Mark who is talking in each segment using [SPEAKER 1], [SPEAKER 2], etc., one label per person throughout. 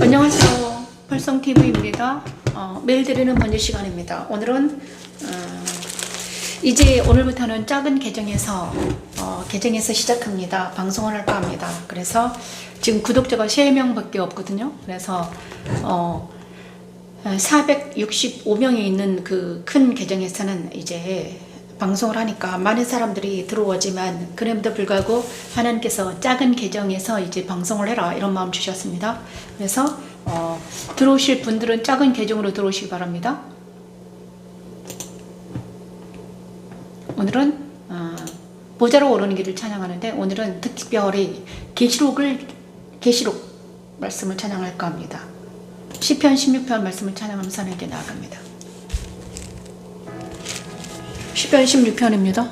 [SPEAKER 1] 안녕하세요. 벌성TV입니다. 매일 드리는 번역 시간입니다. 오늘은 이제 오늘부터는 작은 계정에서 시작합니다. 방송을 할까 합니다. 그래서 지금 구독자가 3명밖에 없거든요. 그래서 465명이 있는 그 큰 계정에서는 이제 방송을 하니까 많은 사람들이 들어오지만 그럼에도 불구하고 하나님께서 작은 계정에서 이제 방송을 해라 이런 마음 주셨습니다. 그래서 들어오실 분들은 작은 계정으로 들어오시기 바랍니다. 오늘은 보좌로 오르는 길을 찬양하는데 오늘은 특별히 계시록 말씀을 찬양할까 합니다. 시편 16편 말씀을 찬양하면서 하나님께 나아갑니다. 시편 16편입니다.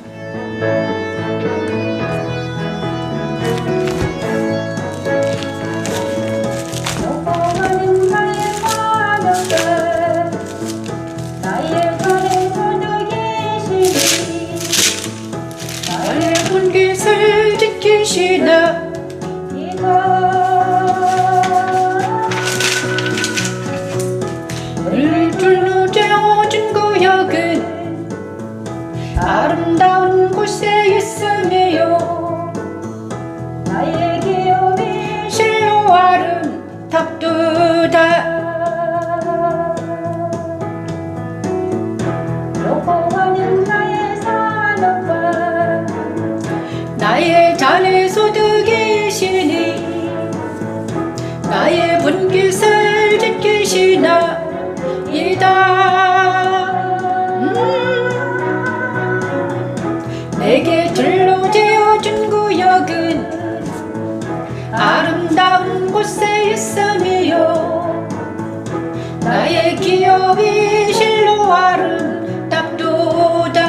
[SPEAKER 1] 나의 분깃을 지키시나 늘 줄로 재어진 구역은 아름다운 곳에 있으며 나의 기업이 실로 아름답도다. 여호와는 나의 산업과 나의 잔의 소득이시니 나의 분깃을 지키시나이다. 내게 들로 지어준 구역은 아름다운 곳에 있으며 나의 기업이 실로 아름답도다.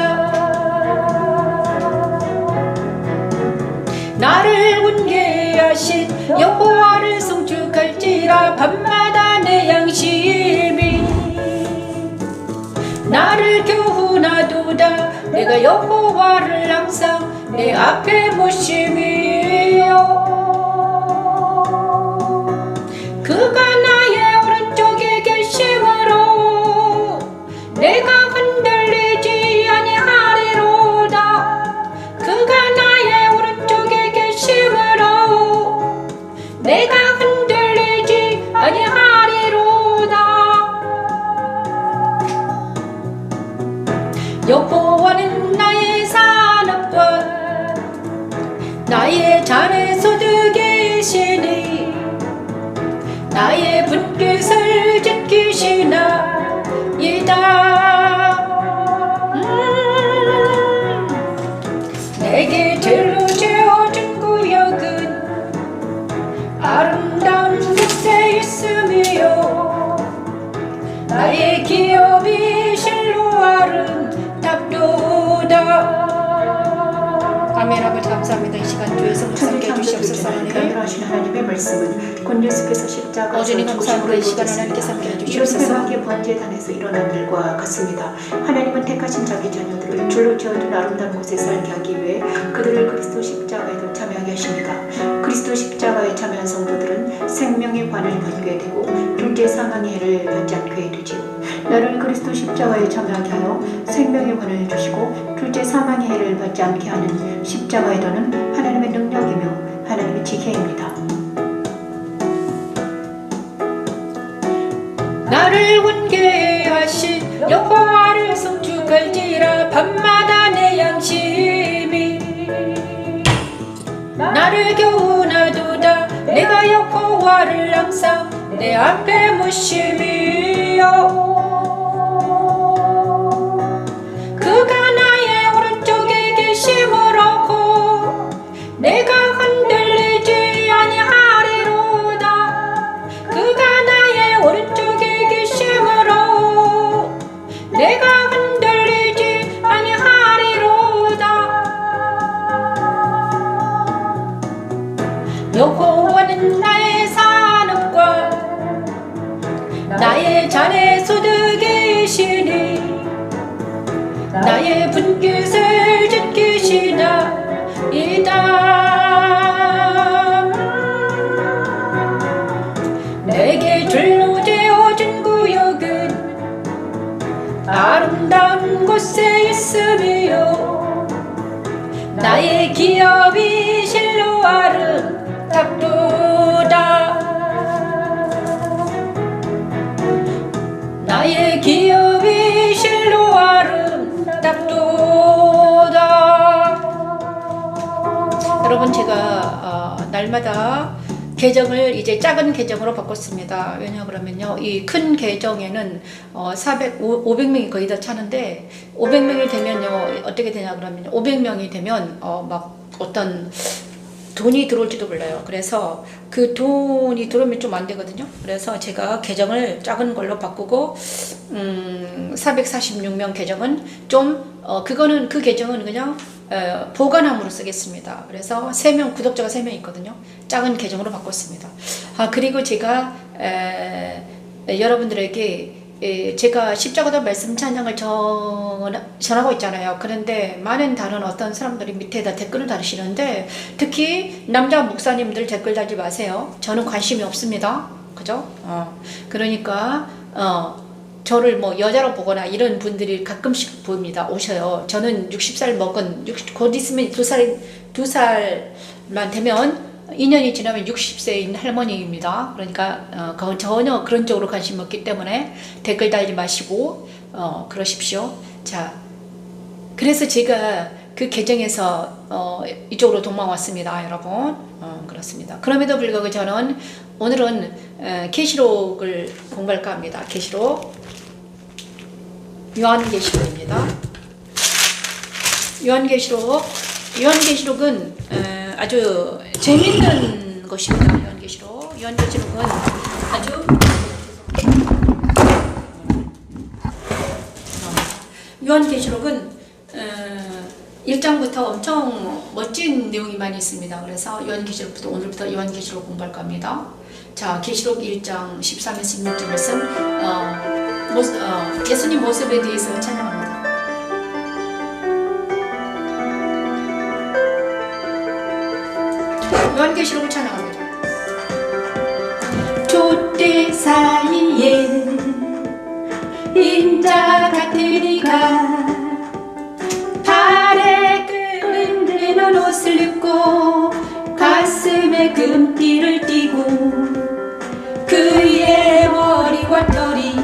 [SPEAKER 1] 나를 웃게 하신 여호와를 송축할지라. 밤마다 내 양심이 나를 교훈하도다. 내가 여호와를 항상 내 앞에 모심이요. 그가 나의 오른쪽에 계심으로 내가 흔들리지 아니하리로다. 그가 나의 오른쪽에 계심으로 내가 흔들리지 아니하리로다. 여호와는 나의 산업과 나의 잔의 소득이시니 나의 분깃을 지키시나이다. 내게 들로 지어준 구역은 아름다운 곳에 있으며 나의 기업이 실로 아름답도다. 아멘. 아버지 감사합니다. 이 시간 주에서 묵상케 해주시옵소서.
[SPEAKER 2] 하나님 하나님의 말씀은 곧 예수께서 십자가에서
[SPEAKER 1] 어제니 감사합니다. 이 시간 하나님께서 함께 해주시옵소서.
[SPEAKER 2] 이런 번제단에서 일어난 일과 같습니다. 하나님은 택하신 자기 자녀들을 줄로 지어둔 아름다운 곳에 살게 하기 위해 그들을 그리스도 십자가에도 참여하게 하십니다. 그리스도 십자가에 참여한 성도들은 생명의 관을 받게 되고 둘째 사망의 해를 받지 않게 되지요. 나를 그리스도 십자가에 참여하게 하여 생명의 관을 주시고 둘째 사망의 해를 받지 않게 하는 십자가의 도는 하나님의 능력이며 하나님의 지혜입니다.
[SPEAKER 1] 나를 웃게 하신 여호와를 송축할지라. 밤마다 내 양심이 나를 교훈하도다. 내가 여호와를 항상 내 앞에 모심이요. 그가 나의 오른쪽에 계심으로 내가 흔들리지 아니하리로다. 그가 나의 오른쪽에 계심으로 내가 흔들리지 아니하리로다. 여호와는 나의 산업과 나의 잔의 소득이시니 나의 분깃을 지키시나이다. 내게 곳에 있으며 나의 기업이 실로 아름답도다. 나의 기업이 실로 아름답도다. 여러분, 제가 날마다 계정을 이제 작은 계정으로 바꿨습니다. 왜냐 그러면요, 이 큰 계정에는 500명이 거의 다 차는데, 500명이 되면요 어떻게 되냐 그러면, 500명이 되면 막 어떤 돈이 들어올지도 몰라요. 그래서 그 돈이 들어오면 좀 안 되거든요. 그래서 제가 계정을 작은 걸로 바꾸고 446명 계정은 좀 그거는 그 계정은 그냥 보관함으로 쓰겠습니다. 그래서 3명, 구독자가 3명 있거든요. 작은 계정으로 바꿨습니다. 그리고 제가 여러분들에게 제가 십자가도 말씀 찬양을 전하고 있잖아요. 그런데 많은 다른 어떤 사람들이 밑에다 댓글을 달으시는데, 특히 남자 목사님들 댓글 달지 마세요. 저는 관심이 없습니다. 그죠? 그러니까 저를 뭐 여자로 보거나 이런 분들이 가끔씩 보입니다. 오셔요. 저는 60살 먹은, 곧 있으면 2살만 되면 2년이 지나면 60세인 할머니입니다. 그러니까 전혀 그런 쪽으로 관심 없기 때문에 댓글 달지 마시고 그러십시오. 자, 그래서 제가 그 계정에서 이쪽으로 도망왔습니다, 여러분. 그렇습니다. 그럼에도 불구하고 저는 오늘은 계시록을 공부할까 합니다. 계시록, 요한계시록입니다. 요한계시록은 아주 재밌는 것입니다. 요한계시록은 아주 요한계시록은 1장부터 엄청 멋진 내용이 많이 있습니다. 그래서 요한계시록부터 오늘부터 요한계시록 공부할 겁니다. 자, 계시록 1장 13에서 16절 말씀, 예수님 모습에 대해서 찬양합니다. 요한계시록을 찬양합니다. 촛대 사이에 인자 같으니가 발에 끈기는 옷을 입고 가슴에 금띠를 띠고 그의 머리와 털이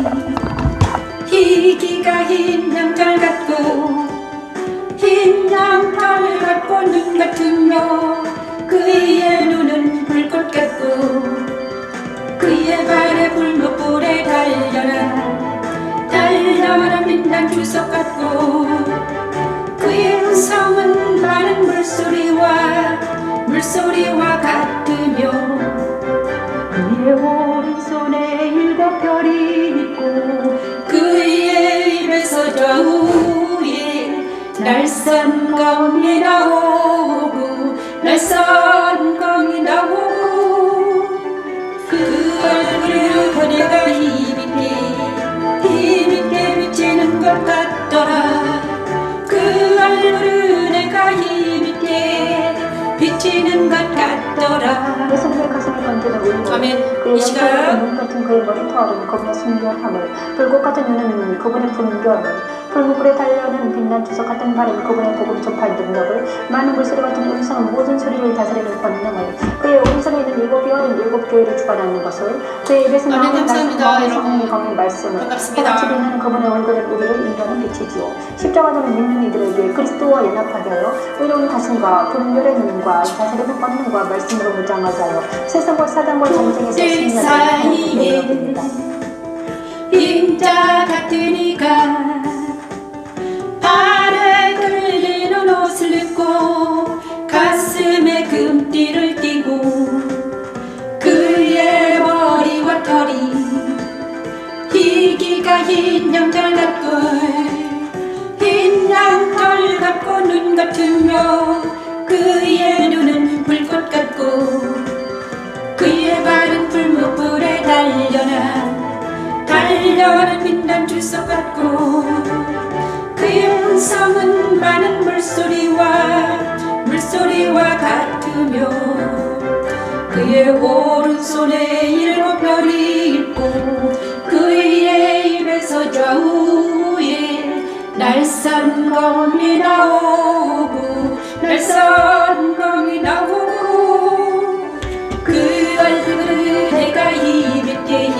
[SPEAKER 1] 희기가 흰 양털 같고 흰 양털 같고 눈 같으며 그의 눈은 불꽃 같고 그의 발에 불목불에 달려라 빛난 주석 같고 그의 음성은 많은 물소리와 같으며 그의 오른손에 7별이 있고 그의 입에서 좌우에 날선 검이 나오고 그 얼굴을 그네가 힘있게 비치는 것 같더라. 그 얼굴을 내가 힘있게 비치는 것 같더라.
[SPEAKER 3] 예수님의 가슴을 건드는 울음,
[SPEAKER 1] 아멘.
[SPEAKER 3] 그의
[SPEAKER 1] 이 시간
[SPEAKER 3] 눈 같은 그의 머리털은 그분의 순결함을, 불꽃 같은 눈은 그분의 분별을, 불무불에 달려는 빛난 주석 같은 발은 그분의 복음 전파의 능력을, 많은 물소리 같은 음성은 모든 소리를 다스리는 권능을, 그의 오른손에 있는 7별은 7교회를 주관하는 것을, 그의 입에서 나오는 말씀과 성령의 강의 말씀을, 그같이 빛나는 그분의 얼굴을 우리를 인도하는 빛이지요. 십자가도는 믿는 이들에게 그리스도와 연합하게 하여 의로운 가슴과 분별의 눈과 다스리는 권능과 말씀으로 무장하게 하여 세상과 사단과 전쟁에서 승리하게 됩니다.
[SPEAKER 1] 인자 같으니가 발에 끌리는 옷을 입고 가슴에 금띠를 띠고 그의 머리와 털이 희기가 흰 양털 같고 흰 양털 같고 눈 같으며 그의 눈은 불꽃 같고 그의 발은 불무불에 달려는 빛난 주석 같고 그의 음성은 많은 물소리와 같으며 그의 오른손에 7별이 있고 그의 입에서 좌우에 날선 날선 검이 나오고 날선 검이 나오고 그 얼굴을 내가 힘있게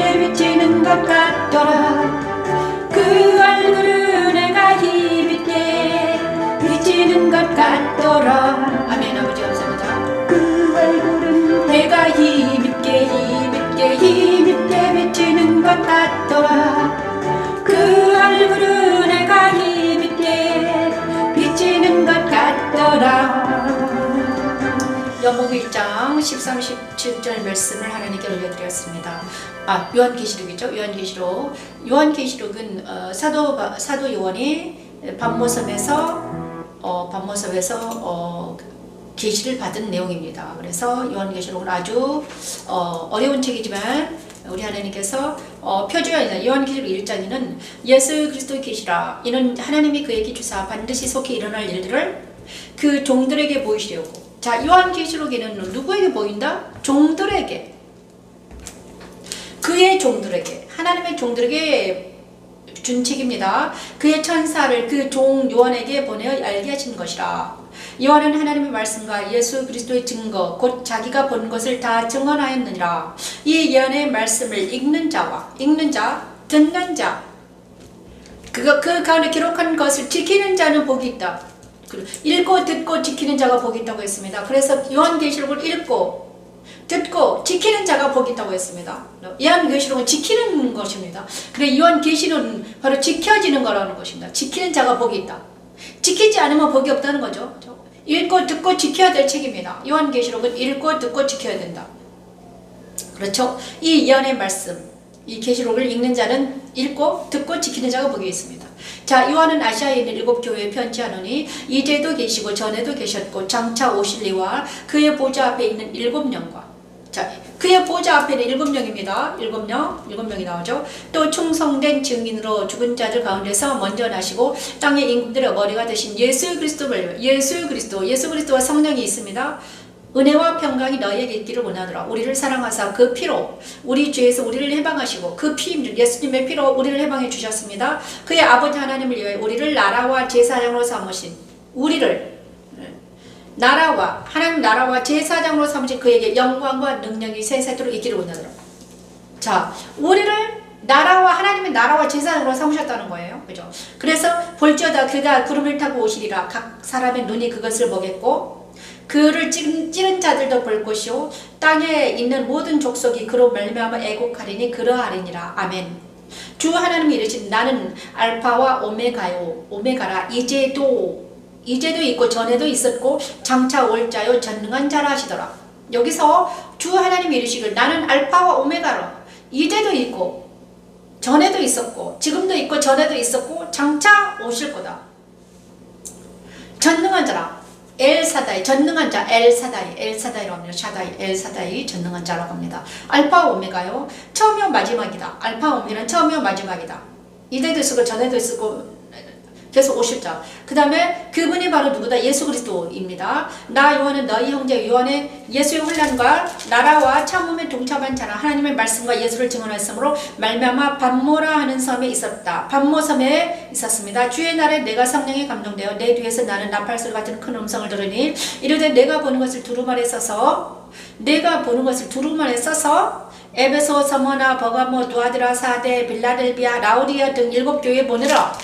[SPEAKER 1] 비치는 것 같더라. 그 얼굴을 내가 힘있게 비치는 것 같더라. 아멘. 아버지 감사합니다. 그 얼굴은 내가 힘있게 비치는 것 같더라. 그 얼굴은 내가 힘있게 비치는 것 같더라. 요한복음 1장 13, 17절 말씀을 하나님께 올려드렸습니다. 요한계시록이죠. 요한계시록은 사도 요한이 반모섬에서 계시를 받은 내용입니다. 그래서 요한계시록은 아주 어려운 책이지만 우리 하나님께서 표주야 요한계시록 1장에는 예수 그리스도의 계시라 이는 하나님이 그에게 주사 반드시 속히 일어날 일들을 그 종들에게 보이시려고. 자, 요한계시록에는 누구에게 보인다? 종들에게, 그의 종들에게, 하나님의 종들에게 준 책입니다. 그의 천사를 그 종 요한에게 보내어 알게 하신 것이라. 요한은 하나님의 말씀과 예수 그리스도의 증거 곧 자기가 본 것을 다 증언하였느니라. 이 예언의 말씀을 읽는 자, 듣는 자, 그 가운데 기록한 것을 지키는 자는 복이 있다. 읽고 듣고 지키는 자가 복이 있다고 했습니다. 그래서 요한계시록을 읽고 듣고 지키는 자가 복이 있다고 했습니다. 요한계시록은 지키는 것입니다. 그래 요한계시록은 바로 지켜지는 거라는 것입니다. 지키는 자가 복이 있다. 지키지 않으면 복이 없다는 거죠. 읽고 듣고 지켜야 될 책입니다. 요한계시록은 읽고 듣고 지켜야 된다. 그렇죠? 이 예언의 말씀, 이 계시록을 읽는 자는 읽고 듣고 지키는 자가 복이 있습니다. 자, 요한은 아시아에 있는 7교회에 편지하노니 이제도 계시고 전에도 계셨고 장차 오실리와 그의 보좌 앞에 있는 7영과, 자, 그의 보좌 앞에는 7영입니다. 7명이 나오죠. 또 충성된 증인으로 죽은 자들 가운데서 먼저 나시고 땅의 임금들의 머리가 되신 예수 그리스도를, 예수 그리스도와 성령이 있습니다. 은혜와 평강이 너희에게 있기를 원하노라. 우리를 사랑하사 그 피로 우리 죄에서 우리를 해방하시고 그 피 예수님의 피로 우리를 해방해 주셨습니다. 그의 아버지 하나님을 위하여 우리를 나라와 제사장으로 삼으신, 우리를 하나님 나라와 제사장으로 삼으신 그에게 영광과 능력이 세세토록 있기를 원하노라. 자, 우리를 하나님의 나라와 제사장으로 삼으셨다는 거예요. 그죠? 그래서 볼지어다 그가 구름을 타고 오시리라. 각 사람의 눈이 그것을 보겠고 그를 찌른 자들도 볼 것이요 땅에 있는 모든 족속이 그로 말미암아 애곡하리니 그러하리니라. 아멘. 주 하나님이 이르신 나는 알파와 오메가라. 이제도 있고 전에도 있었고 장차 올 자요 전능한 자라 하시더라. 여기서 주 하나님이 이르시길 나는 알파와 오메가라. 이제도 있고 전에도 있었고 지금도 있고 전에도 있었고 장차 오실 거다. 전능한 자라. 엘사다이, 전능한 자, 엘사다이라고 합니다. 엘사다이, 전능한 자라고 합니다. 알파 오메가요. 처음이요 마지막이다. 알파 오메가는 처음이요 마지막이다. 이때도 있었고 전에도 있었고 계속 오실 자. 그 다음에 그분이 바로 누구다? 예수 그리스도입니다. 나 요한은 너희 형제 요한의 예수의 혼란과 나라와 참음에 동참한 자라. 하나님의 말씀과 예수를 증언하였으므로 말미암아 반모라 하는 섬에 있었다. 반모섬에 있었습니다. 주의 날에 내가 성령에 감동되어 내 뒤에서 나는 나팔소리 같은 큰 음성을 들으니 이르되 내가 보는 것을 두루마리에 써서 에베소, 서머나, 버가모, 두아드라, 사데, 빌라델비아, 라우디아 등 7교회에 보내라.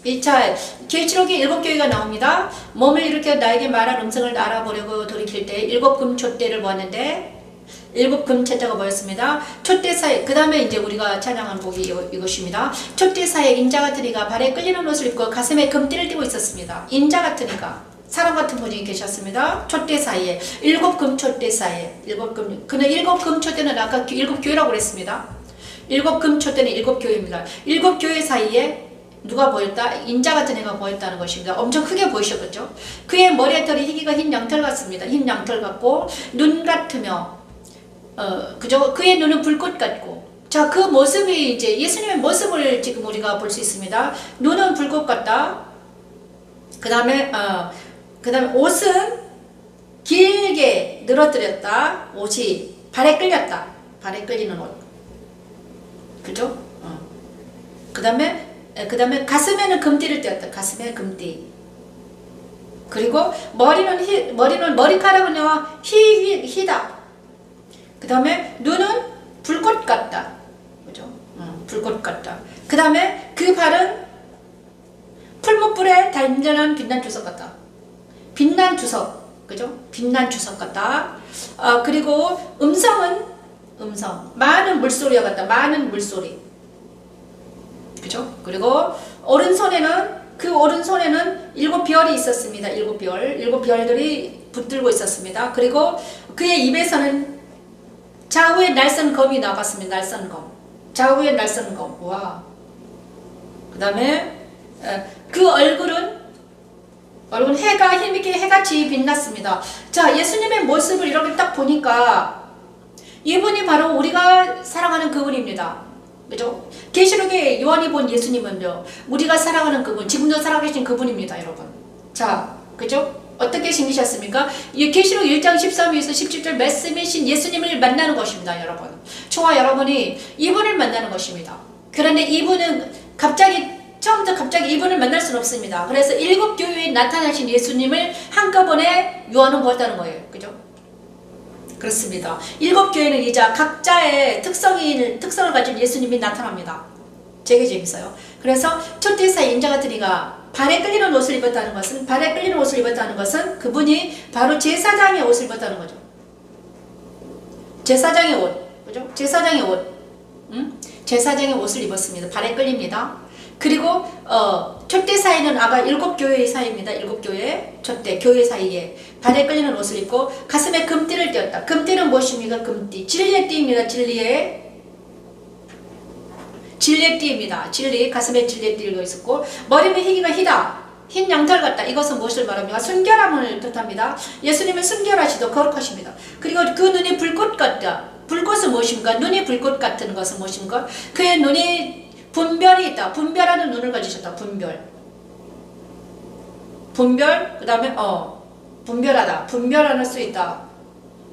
[SPEAKER 1] 2차 계시록에 7교회가 나옵니다. 몸을 일으켜 나에게 말한 음성을 알아보려고 돌이킬 때 7 금촛대를 보았는데 7 금촛대가 뭐였습니다. 촛대사에, 그 다음에 이제 우리가 찬양한 곡이 이것입니다. 촛대사에 인자 같은 이가 발에 끌리는 옷을 입고 가슴에 금띠를 띠고 있었습니다. 인자 같은 이가, 사람 같은 분이 계셨습니다. 촛대 사이에, 7 금촛대 사이에, 그는 7 금촛대는 아까 7교회라고 그랬습니다. 7 금촛대는 7교회입니다. 7교회 사이에 누가 보였다? 인자 같은 애가 보였다는 것입니다. 엄청 크게 보이셨겠죠? 그의 머리에 털이 희기가 흰 양털 같습니다. 흰 양털 같고 눈 같으며 그죠? 그의 눈은 불꽃 같고. 자, 그 모습이 이제 예수님의 모습을 지금 우리가 볼 수 있습니다. 눈은 불꽃 같다. 그 다음에 옷은 길게 늘어뜨렸다. 옷이 발에 끌렸다. 발에 끌리는 옷. 그죠? 그 다음에 그 다음에 가슴에는 금띠를 띄었다. 가슴에 금띠. 그리고 머리는 머리카락은요 희다. 그 다음에 눈은 불꽃 같다. 그죠? 불꽃 같다. 그 다음에 그 발은 풀무불에 단전한 빛난 주석 같다. 빛난 주석. 그죠? 빛난 주석 같다. 그리고 음성. 많은 물소리와 같다. 많은 물소리. 그죠? 그리고 오른손에는 7별이 있었습니다. 7별. 7별들이 붙들고 있었습니다. 그리고 그의 입에서는 좌우의 날선 검이 나갔습니다. 날선 검. 좌우의 날선 검. 와. 그 다음에 그 얼굴은 해가 힘있게 해같이 빛났습니다. 자, 예수님의 모습을 이렇게 딱 보니까 이분이 바로 우리가 사랑하는 그분입니다. 그죠? 계시록에 요한이 본 예수님은요, 우리가 사랑하는 그분, 지금도 살아계신 그분입니다, 여러분. 자, 그죠? 어떻게 생기셨습니까? 계시록 1장 13에서 17절 말씀이신 예수님을 만나는 것입니다, 여러분. 저와 여러분이 이분을 만나는 것입니다. 그런데 이분은 처음부터 갑자기 이분을 만날 수는 없습니다. 그래서 7교회에 나타나신 예수님을 한꺼번에 요한은 보았다는 거예요. 그죠? 그렇습니다. 7교회는 이제 각자의 특성을 가진 예수님이 나타납니다. 되게 재밌어요. 그래서 초대사의 인자가들이가 발에 끌리는 옷을 입었다는 것은 그분이 바로 제사장의 옷을 입었다는 거죠. 제사장의 옷. 그죠? 제사장의 옷. 제사장의 옷을 입었습니다. 발에 끌립니다. 그리고 초대사회는 아까 7교회의 사이입니다. 7교회 초대 교회 사이에 발에 끌리는 옷을 입고 가슴에 금띠를 띄었다. 금띠는 무엇입니까? 금띠. 진리의 띠입니다. 진리의 띠입니다. 진리, 가슴에 진리의 띠가 있었고 머리는 희다. 흰 양털 같다. 이것은 무엇을 말합니까? 순결함을 뜻합니다. 예수님은 순결하시도 거룩하십니다. 그리고 그 눈이 불꽃 같다. 불꽃은 무엇입니까? 눈이 불꽃 같은 것은 무엇입니까? 그의 눈이 분별이 있다. 분별하는 눈을 가지셨다. 분별, 그 다음에 분별하다. 분별할 수 있다.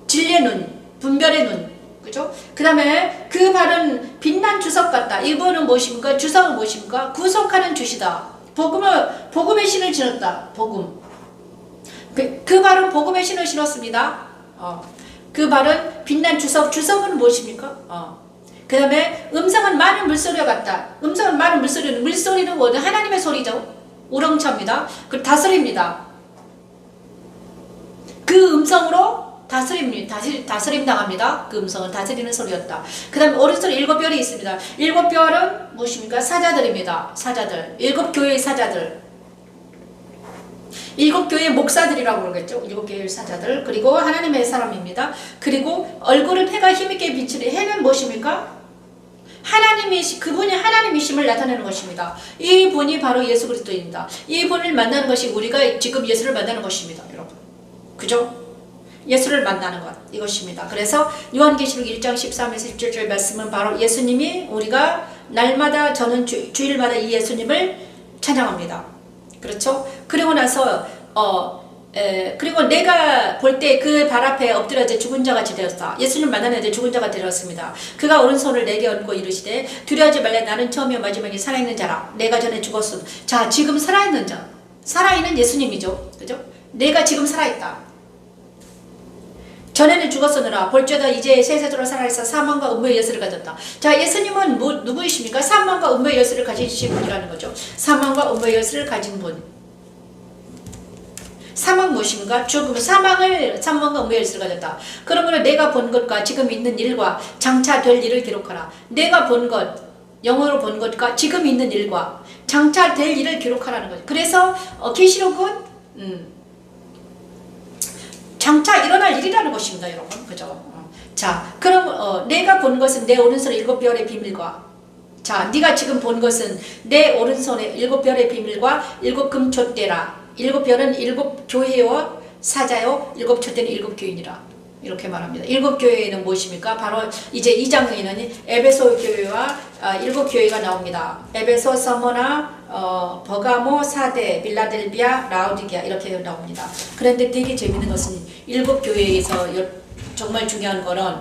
[SPEAKER 1] 진리의 눈, 분별의 눈. 그죠? 그 다음에 그 발은 빛난 주석 같다. 이분은 무엇입니까? 주석은 무엇입니까? 구속하는 주시다. 복음의 신을 신었다. 복음. 그 발은 복음의 신을 신었습니다. 그 발은 빛난 주석은 무엇입니까? 그 다음에 음성은 많은 물소리와 같다. 음성은 많은 물소리는 뭐죠? 하나님의 소리죠. 우렁차입니다. 그 다스립니다. 그 음성으로 다스림 당합니다. 그 음성은 다스리는 소리였다. 그 다음에 오른손에 7별이 있습니다. 7별은 무엇입니까? 사자들입니다. 사자들. 7교회의 사자들. 7교회의 목사들이라고 그러겠죠. 7교회의 사자들. 그리고 하나님의 사람입니다. 그리고 얼굴은 해가 힘있게 비치는 해는 무엇입니까? 그분이 하나님이심을 나타내는 것입니다. 이분이 바로 예수 그리스도입니다. 이분을 만나는 것이 우리가 지금 예수를 만나는 것입니다, 여러분. 그죠? 예수를 만나는 것, 이것입니다. 그래서 요한계시록 1장 13에서 17절 말씀은 바로 예수님이 우리가 날마다 저는 주일마다 이 예수님을 찬양합니다. 그렇죠? 그리고 나서 그리고 내가 볼 때 그 발 앞에 엎드려져 죽은 자같이 되었다. 예수님 만나는데 죽은 자가 되었습니다. 그가 오른손을 내게 얹고 이르시되 두려워하지 말라. 나는 처음이요 마지막에 살아있는 자라. 내가 전에 죽었어. 자, 지금 살아있는 자. 살아있는 예수님이죠. 그죠? 내가 지금 살아있다. 전에는 죽었으느라 볼죄다 이제 세세도로 살아있어 사망과 음부의 열쇠를 가졌다. 자, 예수님은 누구이십니까? 사망과 음부의 열쇠를 가지신 분이라는 거죠. 사망과 음부의 열쇠를 가진 분. 사망 무엇인가? 죽음, 사망과 음부의 열쇠를 가졌다. 그러므로 내가 본 것과 지금 있는 일과 장차 될 일을 기록하라. 내가 본 것, 영어로 본 것과 지금 있는 일과 장차 될 일을 기록하라는 거죠. 그래서 계시록은 장차 일어날 일이라는 것입니다, 여러분. 그죠? 자, 그럼 내가 본 것은 내 오른손의 7별의 비밀과, 자, 네가 지금 본 것은 내 오른손의 7별의 비밀과 7금촛대라. 7별은 7교회와 사자요, 7촛대는 7교인이라. 이렇게 말합니다. 7교회는 무엇입니까? 바로 이제 2장에는 에베소 교회와 7교회가 나옵니다. 에베소, 서머나, 버가모, 사데, 빌라델비아, 라우디게아 이렇게 나옵니다. 그런데 되게 재밌는 것은 7교회에서 정말 중요한 거는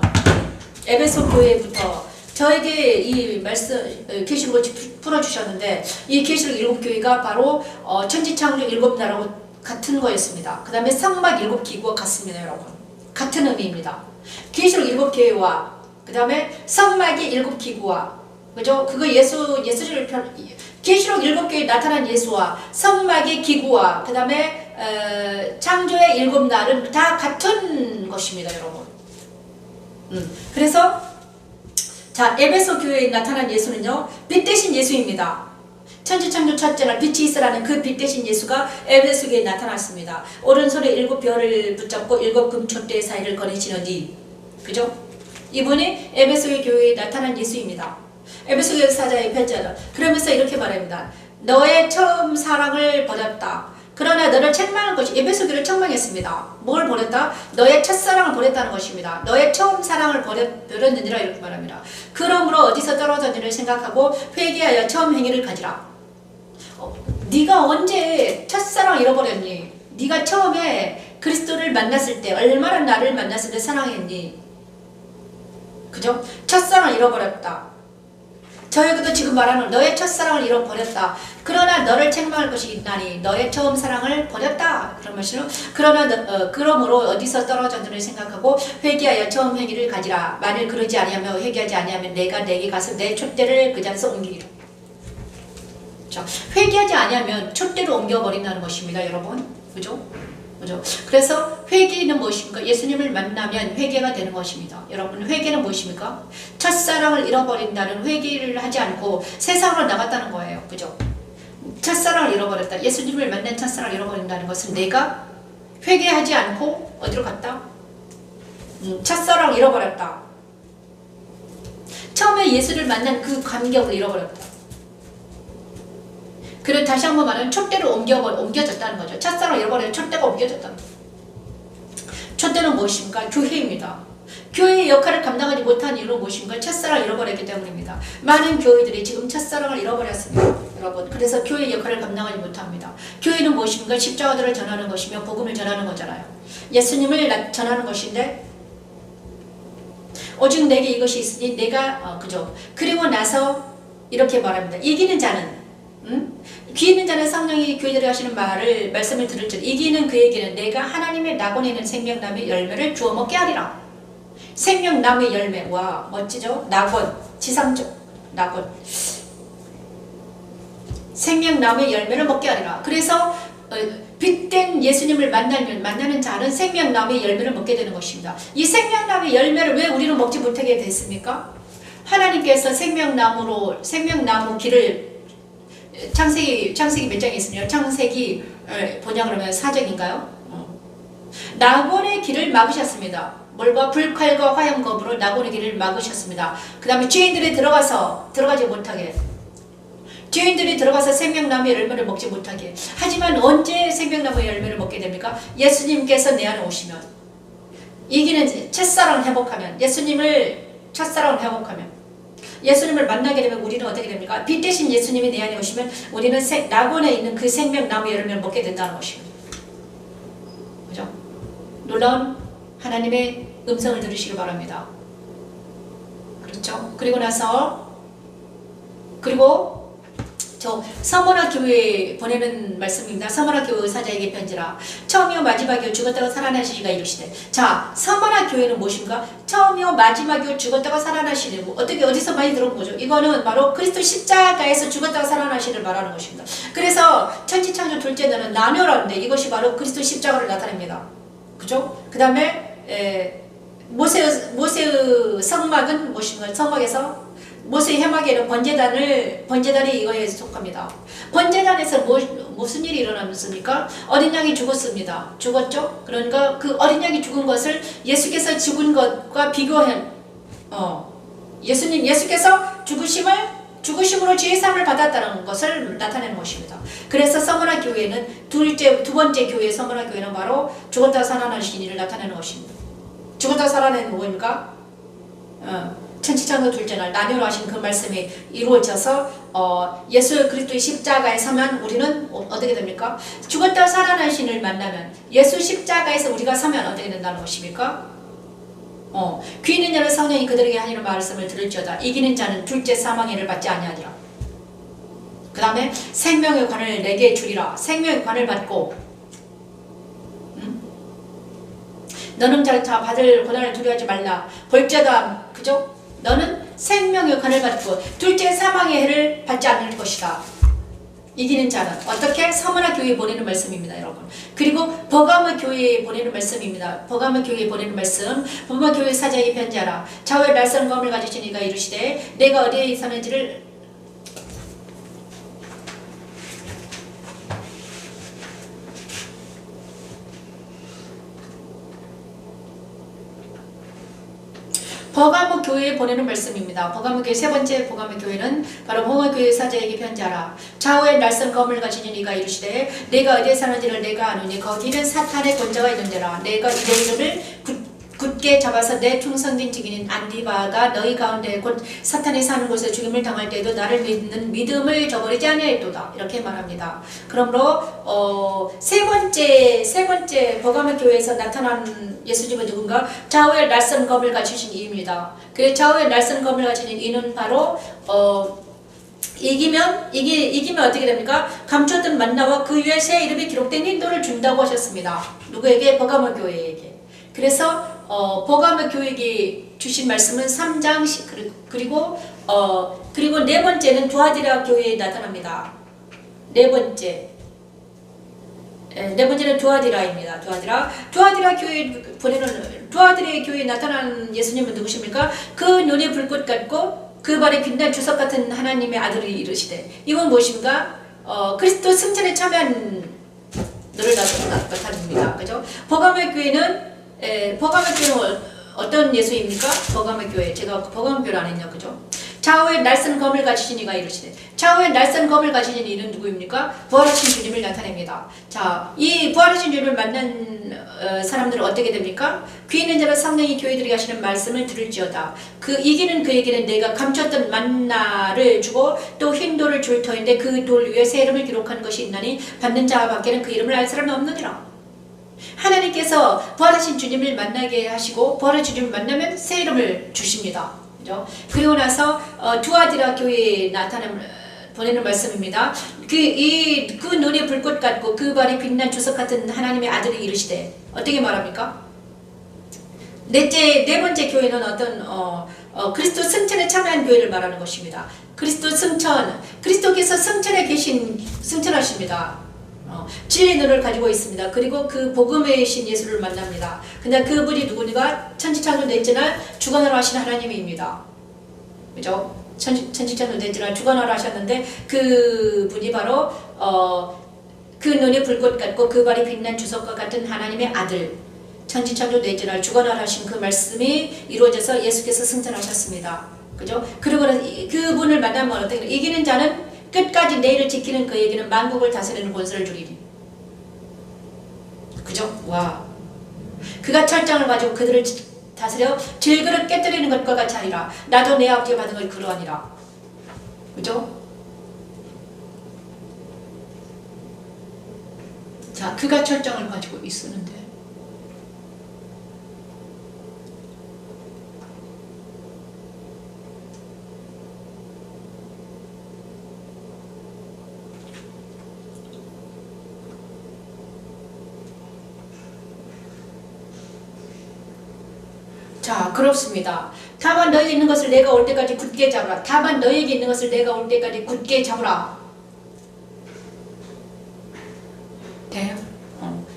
[SPEAKER 1] 에베소 교회부터 저에게 이 말씀 계시록을 풀어주셨는데 이 계시록 7교회가 바로 천지창조 7나라고 같은 거였습니다. 그 다음에 성막 7기구와 같습니다. 여러분 같은 의미입니다. 계시록 7교회와 그 다음에 성막이 7기구와 그죠? 그거 예수를 계시록 7교회에 나타난 예수와 성막의 기구와 그 다음에 창조의 7날은 다 같은 것입니다. 여러분 그래서 자 에베소 교회에 나타난 예수는요 빛 대신 예수입니다. 천지창조 첫째 날 빛이 있으라는 그 빛 대신 예수가 에베소 교회에 나타났습니다. 오른손에 7별을 붙잡고 7금촛대 사이를 거니시느니 그죠? 이분이 에베소 교회에 나타난 예수입니다. 에베소 교회 사자의 편지하다. 그러면서 이렇게 말합니다. 너의 처음 사랑을 버렸다. 그러나 너를 책망할 것이 에베소 교회를 책망했습니다. 뭘 버렸다? 너의 첫사랑을 버렸다는 것입니다. 너의 처음 사랑을 버렸느니라 이렇게 말합니다. 그러므로 어디서 떨어졌는지를 생각하고 회개하여 처음 행위를 가지라. 네가 언제 첫사랑 잃어버렸니? 네가 처음에 그리스도를 만났을 때 얼마나 나를 만났을 때 사랑했니? 그죠? 첫사랑을 잃어버렸다. 저에게도 지금 말하는 너의 첫사랑을 잃어버렸다. 그러나 너를 책망할 것이 있나니 너의 처음 사랑을 버렸다. 그런 말씀은 그러므로 어디서 떨어졌는지를 생각하고 회개하여 처음 행위를 가지라. 만일 그러지 아니하며 회개하지 아니하면 내가 내게 가서 내 촛대를 그 자리에서 옮기리라. 자, 회개하지 아니하면 촛대로 옮겨버린다는 것입니다. 여러분 그죠? 그죠? 그래서 회개는 무엇입니까? 예수님을 만나면 회개가 되는 것입니다. 여러분 회개는 무엇입니까? 첫사랑을 잃어버린다는 회개를 하지 않고 세상으로 나갔다는 거예요. 그죠? 첫사랑을 잃어버렸다. 예수님을 만난 첫사랑을 잃어버린다는 것은 내가 회개하지 않고 어디로 갔다? 첫사랑을 잃어버렸다. 처음에 예수를 만난 그 감격을 잃어버렸다. 그리고 다시 한번 말하면 촛대로 옮겨졌다는 거죠. 첫사랑을 잃어버리면 촛대가 옮겨졌다는 거죠. 촛대는 무엇입니까? 교회입니다. 교회의 역할을 감당하지 못한 이유는 무엇입니까? 첫사랑을 잃어버렸기 때문입니다. 많은 교회들이 지금 첫사랑을 잃어버렸습니다. 여러분 그래서 교회의 역할을 감당하지 못합니다. 교회는 무엇입니까? 십자가들을 전하는 것이며 복음을 전하는 거잖아요. 예수님을 전하는 것인데 오직 내게 이것이 있으니 내가 그죠? 그리고 나서 이렇게 말합니다. 이기는 자는 귀 있는 자는 성령이 교회들이 하시는 말씀을 들을 줄 이기는 그에게는 내가 하나님의 낙원에 있는 생명나무의 열매를 주워 먹게 하리라. 생명나무의 열매 와 멋지죠? 낙원 지상적 낙원 생명나무의 열매를 먹게 하리라. 그래서 빛된 예수님을 만나는 자는 생명나무의 열매를 먹게 되는 것입니다. 이 생명나무의 열매를 왜 우리는 먹지 못하게 됐습니까? 하나님께서 생명나무 길을 창세기 몇 장에 있으면 창세기 번역을 하면 4장인가요? 낙원의 길을 막으셨습니다. 뭘과 불칼과 화염검으로 낙원의 길을 막으셨습니다. 그 다음에 죄인들이 들어가지 못하게 죄인들이 들어가서 생명나무의 열매를 먹지 못하게. 하지만 언제 생명나무의 열매를 먹게 됩니까? 예수님께서 내 안에 오시면 이기는 첫사랑을 회복하면 첫사랑을 회복하면 예수님을 만나게 되면 우리는 어떻게 됩니까? 빛 대신 예수님이 내 안에 오시면 우리는 낙원에 있는 그 생명나무의 열매를 먹게 된다는 것입니다. 그죠? 놀라운 하나님의 음성을 들으시길 바랍니다. 그렇죠? 그리고 저 서머나 교회에 보내는 말씀입니다. 서머나 교회 사자에게 편지라. 처음이요 마지막이요 죽었다가 살아나시니가 이르시되. 자, 서머나 교회는 무엇인가? 처음이요 마지막이요 죽었다가 살아나시는 어디서 많이 들어본 거죠? 이거는 바로 그리스도 십자가에서 죽었다가 살아나시를 말하는 것입니다. 그래서 천지창조 둘째 날은 나뉘어라는데 이것이 바로 그리스도 십자가를 나타냅니다. 그죠? 그 다음에 모세의 성막은 무엇인가? 성막에서 모세의 해막에는 번제단이 이거에 속합니다. 번제단에서 무슨 일이 일어났습니까? 어린 양이 죽었습니다. 죽었죠? 그러니까 그 어린 양이 죽은 것을 예수께서 죽은 것과 비교한 예수께서 죽으심으로 죄의 사함을 받았다는 것을 나타내는 것입니다. 그래서 서머나 교회는 두 번째 교회 서머나 교회는 바로 죽었다 살아나신 일을 나타내는 것입니다. 죽었다 살아나는 뭐입니까? 천지창조 둘째 날 나뉘어 하신 그 말씀이 이루어져서 예수 그리스도의 십자가에 서면 우리는 어떻게 됩니까? 죽었다 살아나신 이를 만나면 예수 십자가에서 우리가 서면 어떻게 된다는 것입니까? 귀 있는 자는 성령이 그들에게 하시는 말씀을 들을지어다. 이기는 자는 둘째 사망의 해를 받지 아니하리라. 그 다음에 생명의 관을 내게 주리라. 생명의 관을 받고 너는 자 받을 고난을 두려워하지 말라. 볼자다. 그죠? 너는 생명의 관을 받고 둘째 사망의 해를 받지 않을 것이다. 이기는 자는 어떻게? 서머나 교회에 보내는 말씀입니다, 여러분. 그리고 버가모 교회에 보내는 말씀입니다. 버가모 교회에 보내는 말씀. 버가모 교회 사자에게 편지하라. 좌우에 날선 검을 가지신 이가 이르시되 내가 어디에 사는지를 버가모 교회에 보내는 말씀입니다. 버가모 교회 세 번째 버가모 교회는 바로 버가모 교회 사자에게 편지하라. 좌우에 날선 검을 가진 이가 이르시되 내가 어디에 사는지를 내가 아노니 거기는 사탄의 권자가 있는데라. 내가 이의 이름을 굳게 잡아서 내 충성된 증인인 안디바가 너희 가운데 곧 사탄이 사는 곳에 죽임을 당할 때에도 나를 믿는 믿음을 저버리지 아니하였도다. 이렇게 말합니다. 그러므로 세 번째 버가모 교회에서 나타난 예수님은 누군가? 좌우에 날선 검을 가지신 이입니다. 그 좌우에 날선 검을 가지는 이는 바로 이기면 어떻게 됩니까? 감췄던 만나와 그 위에 새 이름이 기록된 인도를 준다고 하셨습니다. 누구에게? 버가모 교회에게. 그래서 버가모 교회에게 주신 말씀은 3장 그리고 네 번째는 두아디라 교회에 나타납니다. 네 번째는 두아디라입니다. 두아디라 교회에 나타난 예수님은 누구십니까? 그 눈이 불꽃 같고 그 발에 빛난 주석 같은 하나님의 아들이 이르시되 이건 무엇입니까? 그리스도 승천에 참여한 너를 나타냅니다. 그죠? 버가모 교회는 어떤 예수입니까? 버가모 교회. 제가 버가모 교회를 안 했냐, 그죠? 좌우에 날선 검을 가지신 이가 이르시되 좌우에 날선 검을 가지신 이는 누구입니까? 부활하신 주님을 나타냅니다. 자, 이 부활하신 주님을 만난 사람들은 어떻게 됩니까? 귀 있는 자는 성령이 교회들이 하시는 말씀을 들을지어다. 그 이기는 그에게는 내가 감췄던 만나를 주고 또 흰 돌을 줄 터인데 그 돌 위에 새 이름을 기록한 것이 있나니 받는 자와 밖에는 그 이름을 알 사람은 없느니라. 하나님께서 부활하신 주님을 만나게 하시고 부활하신 주님을 만나면 새 이름을 주십니다. 그죠? 그리고 나서 두아디라 교회에 보내는 말씀입니다. 그 눈이 불꽃 같고 그 발이 빛난 주석 같은 하나님의 아들이 이르시되 어떻게 말합니까? 네 번째 교회는 어떤 그리스도 승천에 참여한 교회를 말하는 것입니다. 그리스도 승천, 그리스도께서 승천하십니다. 진리 눈을 가지고 있습니다. 그리고 그 복음의 신 예수를 만납니다. 근데 그분이 누구니까? 천지창조 넷째날 주관하러 하신 하나님입니다. 그죠? 천지창조 넷째날 주관하러 하셨는데 그 분이 바로 그 눈이 불꽃 같고 그 발이 빛난 주석과 같은 하나님의 아들, 천지창조 넷째날 주관하러 하신 그 말씀이 이루어져서 예수께서 승천하셨습니다. 그죠? 그리고 그분을 만나면 어떻게 이기는 자는 끝까지 내일을 지키는 그에게는 만국을 다스리는 권세를 주리니. 그죠? 와. 그가 철장을 가지고 그들을 다스려 질그릇 깨뜨리는 것과 같이 하리라. 나도 내 아버지가 받은 걸 그러하니라. 그죠? 자, 그가 철장을 가지고 있었는데 자, 그렇습니다. 다만 너희에게 있는 것을 내가 올 때까지 굳게 잡으라. 다만 너희에게 있는 것을 내가 올 때까지 굳게 잡으라. 돼요?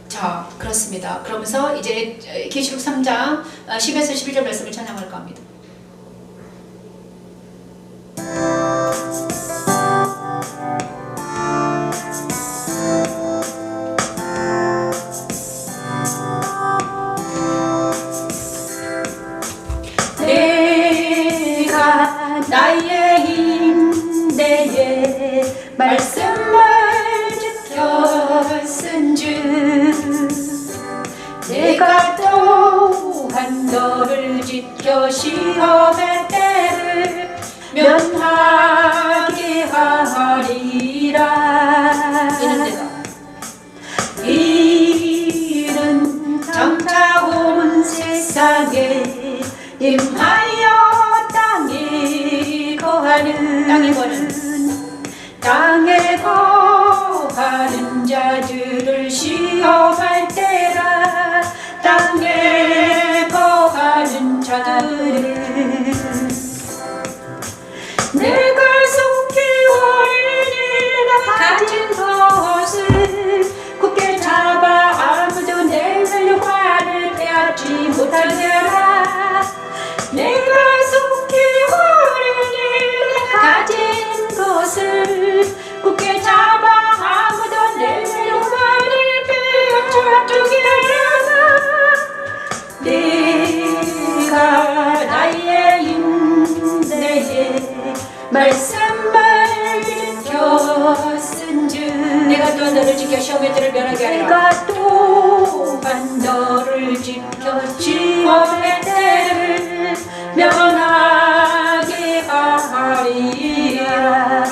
[SPEAKER 1] 자, 그렇습니다. 그러면서 이제 계시록 3장 10에서 11절 말씀을 찬양할까 합니다. 나의 인내에 말씀을 지켜 쓴 주 내가 또한 너를 지켜 시험의 때를 면하게 하리라. 이는 장차 온 세상에
[SPEAKER 2] 임하여 땅에 거하는
[SPEAKER 1] 땅에 거하는 자들을 시험할 때라. 땅에 거하는 자들을 내가 속히 원인을 가진 것을 굳게 잡아 아무도 내를 화를 빼앗지 못하게 하라. 내가 속히 원인을 가진 것을 굳게 잡아 아무도 내를 화를 빼앗지 하라. 내가 나의 인내에 말씀을 지켰은즉 내가 또한 너를 지켜 시험의 때를 면하게 하리라. 내가 또한 너를 지켜 시험의 때를 면하게 하리라.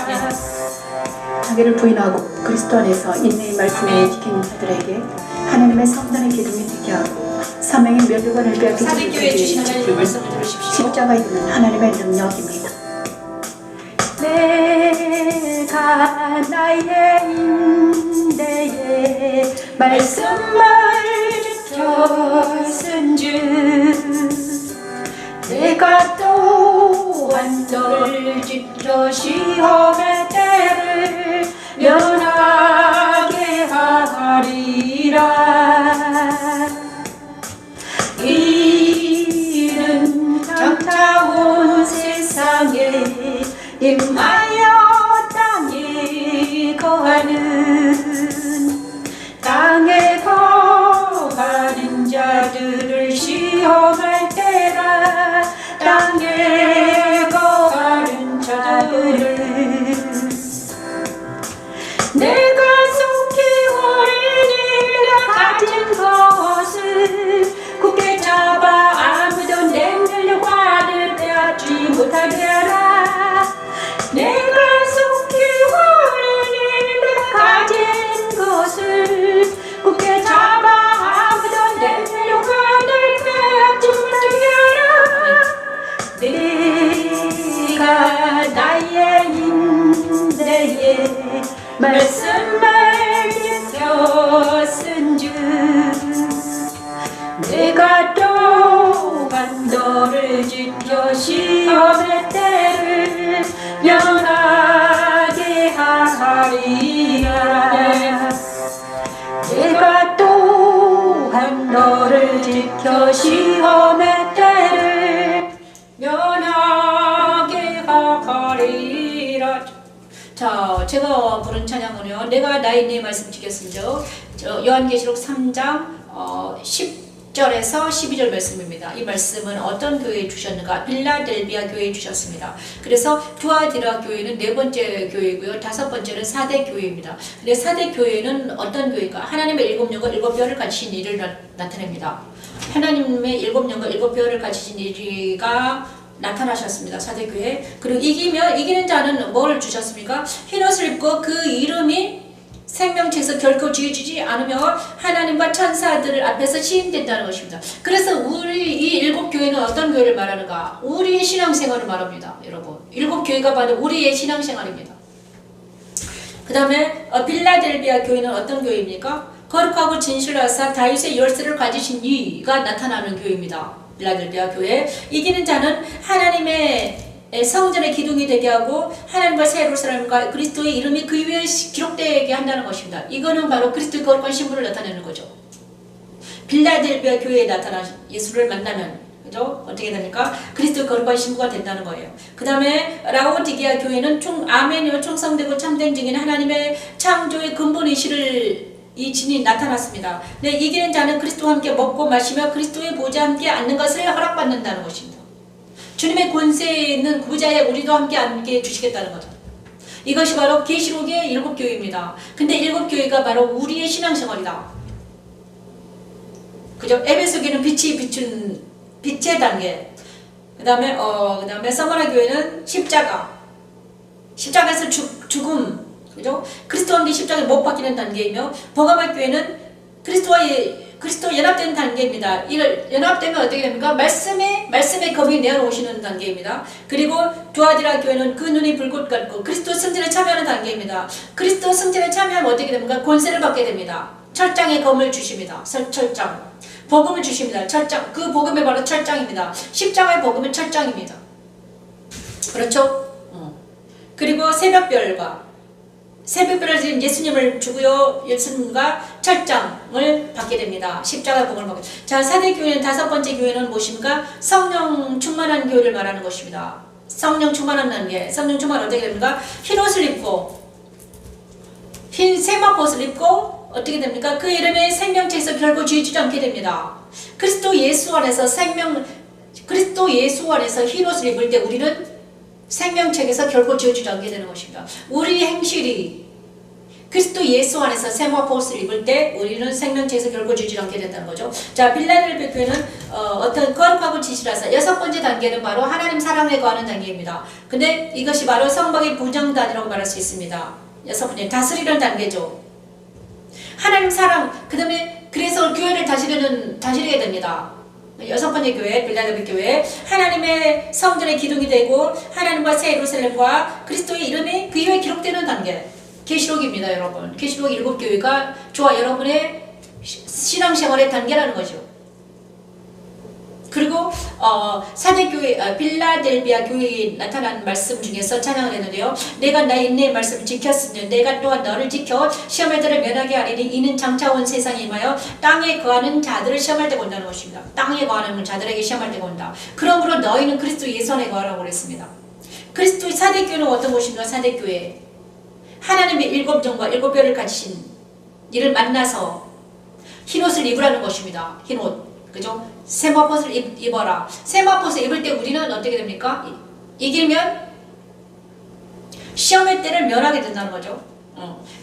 [SPEAKER 2] 자기를 부인하고 그리스도 안에서 인내의 말씀을 지키는 자들에게 하나님의 성전의 기둥이 되게 하고 사명의 면류관을 빼앗기지
[SPEAKER 1] 사대교회 주신 하나님의
[SPEAKER 2] 못하게
[SPEAKER 1] 말씀을 들으십시오.
[SPEAKER 2] 십자가에 있는 하나님의 능력입니다.
[SPEAKER 1] 내가 나의 인내에 말씀을 지켰은즉 내가 또한 너를 지켜 시험의 때를 면하게 하리라. 이는 장차 온 세상에 임하여 땅에 거하는 자들을 시험할 때라. 땅에 거하는 자들을 내가 속히 원인을 가진 것을 굳게 잡아 아무도 내를 화를 빼앗지 못하게 하라. 내가 속히 원인을 가진 것을 굳게 잡아 아무도 내를 화를 빼앗지 못하게 하라. 내가 나의 인내에 말씀을 지켰은즉 내가 또한 너를 지켜 시험의 때를 면하게 하리라. 내가 또한 너를 지켜 시험의 때를 면하게 하리라. 자, 제가 부른 찬양은요, 내가 나의 인내의 말씀 지켰습니다. 요한계시록 3장 10절에서 12절 말씀입니다. 이 말씀은 어떤 교회에 주셨는가? 빌라델비아 교회에 주셨습니다. 그래서 두아디라 교회는 네 번째 교회고요. 다섯 번째는 사대 교회입니다. 근데 사대 교회는 어떤 교회인가? 하나님의 일곱 영과 일곱 뼈를 가지신 이를 나타냅니다. 하나님의 일곱 영과 일곱 뼈를 가지신 이가 나타나셨습니다. 사대교회. 그리고 이기는 자는 뭘 주셨습니까? 흰옷을 입고 그 이름이 생명책에서 결코 지워지지 않으며 하나님과 천사들 앞에서 시인된다는 것입니다. 그래서 우리 이 일곱 교회는 어떤 교회를 말하는가? 우리의 신앙생활을 말합니다. 여러분, 일곱 교회가 바로 우리의 신앙생활입니다. 그 다음에 빌라델비아 교회는 어떤 교회입니까? 거룩하고 진실하사 다윗의 열쇠를 가지신 이가 나타나는 교회입니다. 빌라델비아 교회. 이기는 자는 하나님의 성전의 기둥이 되게 하고 하나님과 새 예루살렘과 그리스도의 이름이 그 위에 기록되게 한다는 것입니다. 이거는 바로 그리스도의 거룩한 신분을 나타내는 거죠. 빌라델비아 교회에 나타난 예수를 만나면, 그죠? 어떻게 됩니까? 그리스도의 거룩한 신부가 된다는 거예요. 그 다음에 라오디게아 교회는 아멘이요 충성되고 참된 증인 하나님의 창조의 근본의식을 이 진이 나타났습니다. 네, 이기는 자는 그리스도와 함께 먹고 마시며 그리스도의 보좌에 함께 앉는 것을 허락받는다는 것입니다. 주님의 권세에 있는 구자에 우리도 함께 앉게 해주시겠다는 거죠. 이것이 바로 계시록의 일곱 교회입니다. 근데 일곱 교회가 바로 우리의 신앙생활이다. 그죠? 에베소 교회는 빛이 비춘 빛의 단계. 그 다음에 서머나 교회는 십자가에서 죽음. 그죠? 그리스도와 함께 십자가에 못 박히는 단계이며 버가바 교회는 그리스도와
[SPEAKER 4] 그리스도 연합된 단계입니다. 이걸 연합되면 어떻게 됩니까? 말씀의 검이 내려오시는 단계입니다. 그리고 두아디라 교회는 그 눈이 불꽃 같고 그리스도 승진에 참여하는 단계입니다. 그리스도 승진에 참여하면 어떻게 됩니까? 권세를 받게 됩니다. 철장의 검을 주십니다. 철장. 복음을 주십니다. 철장. 그 복음이 바로 철장입니다. 십자가의 복음은 철장입니다. 그렇죠? 그리고 새벽별을 지금 예수님을 주고요. 예수님과 철장을 받게 됩니다. 십자가 복음을 받게. 자, 사대교회는 다섯 번째 교회는 무엇입니까? 성령 충만한 교회를 말하는 것입니다. 성령 충만한 단계. 성령 충만 어떻게 됩니까? 흰 옷을 입고 흰 세마포옷을 입고 어떻게 됩니까? 그 이름의 생명체에서 결코 지어지지 않게 됩니다. 그리스도 예수 안에서 흰 옷을 입을 때 우리는 생명책에서 결코 지어지지 않게 되는 것입니다. 우리 행실이 그리스도 예수 안에서 세마포옷을 입을 때 우리는 생명책에서 결코 지어지지 않게 된다는 거죠. 자, 빌라델비아 교회는 어떤 거룩하고 지실하사 여섯 번째 단계는 바로 하나님 사랑에 거하는 단계입니다. 근데 이것이 바로 성박의 부정단이라고 말할 수 있습니다. 여섯 번째 다스리는 단계죠. 하나님 사랑, 그 다음에 그래서 교회를 다스리게 됩니다. 여섯 번째 교회, 빌라델비아 교회, 하나님의 성전의 기둥이 되고 하나님과 새 예루살렘과 그리스도의 이름이 그 이후에 기록되는 단계. 계시록입니다, 여러분. 계시록 7교회가 저와 여러분의 신앙생활의 단계라는 거죠. 그리고 사대교회, 빌라델비아 교회에 나타난 말씀 중에서 찬양을 했는데요. 내가 나의 인내의 말씀을 지켰으며 내가 또한 너를 지켜 시험의 때를 면하게 하리니 이는 장차 온 세상에 임하여 땅에 거하는 자들을 시험할 때가 온다는 것입니다. 땅에 거하는 자들에게 시험할 때가 온다. 그러므로 너희는 그리스도 예수 안에 거하라고 그랬습니다. 그리스도 사대교회는 어떤 곳입니까? 사대교회. 하나님의 일곱 정과 일곱 별을 가지신 이를 만나서 흰옷을 입으라는 것입니다. 흰옷. 그죠? 세마포옷을 입어라. 세마포옷을 입을 때 우리는 어떻게 됩니까? 이기면 시험의 때를 면하게 된다는 거죠.